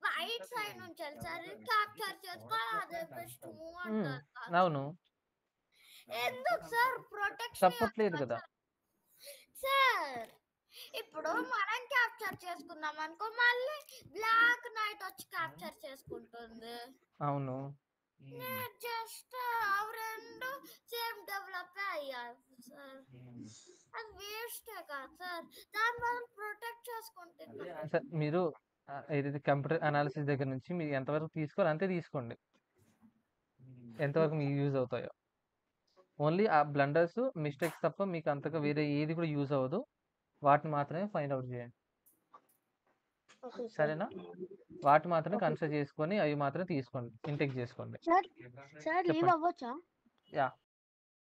వైట్ సైడ్ నుంచి సార్ క్యాప్చర్ చేసుకోవాలి. అదే బెస్ట్ మూవ్ అంటారు కదా. అవును, ఎందుకు సార్ ప్రొటెక్షన్ సపోర్ట్ లేదు కదా. సార్ ఇప్పుడు మనం క్యాప్చర్ చేసుకున్నాం అనుకో, మళ్ళీ బ్లాక్ నైట్ వచ్చి క్యాప్చర్ చేసుకుంటుంది. అవును, జస్ట్ రెండు సేమ్ డెవలప్ అయ్యారు సార్. అది వేస్ట్ కదా సార్. దాని వల్ల ప్రొటెక్ట్ చేసుకుంటుంది. సార్ మీరు ఏదైతే కంప్యూటర్ అనాలిసిస్ దగ్గర నుంచి మీరు ఎంతవరకు తీసుకోవాలి అంతే తీసుకోండి, ఎంతవరకు మీకు యూజ్ అవుతాయో. ఓన్లీ ఆ బ్లండర్స్ మిస్టేక్స్ తప్ప మీకు అంతగా వేరే ఏది కూడా యూజ్ అవ్వదు. వాటిని మాత్రమే ఫైండ్ అవుట్ చేయండి, సరేనా? వాటి మాత్రమే కన్సిడర్ చేసుకొని అవి మాత్రమే తీసుకోండి, ఇంటెక్ చేసుకోండి. సార్ లీవ్ చెప్పండి. అవ్వచ్చా? యా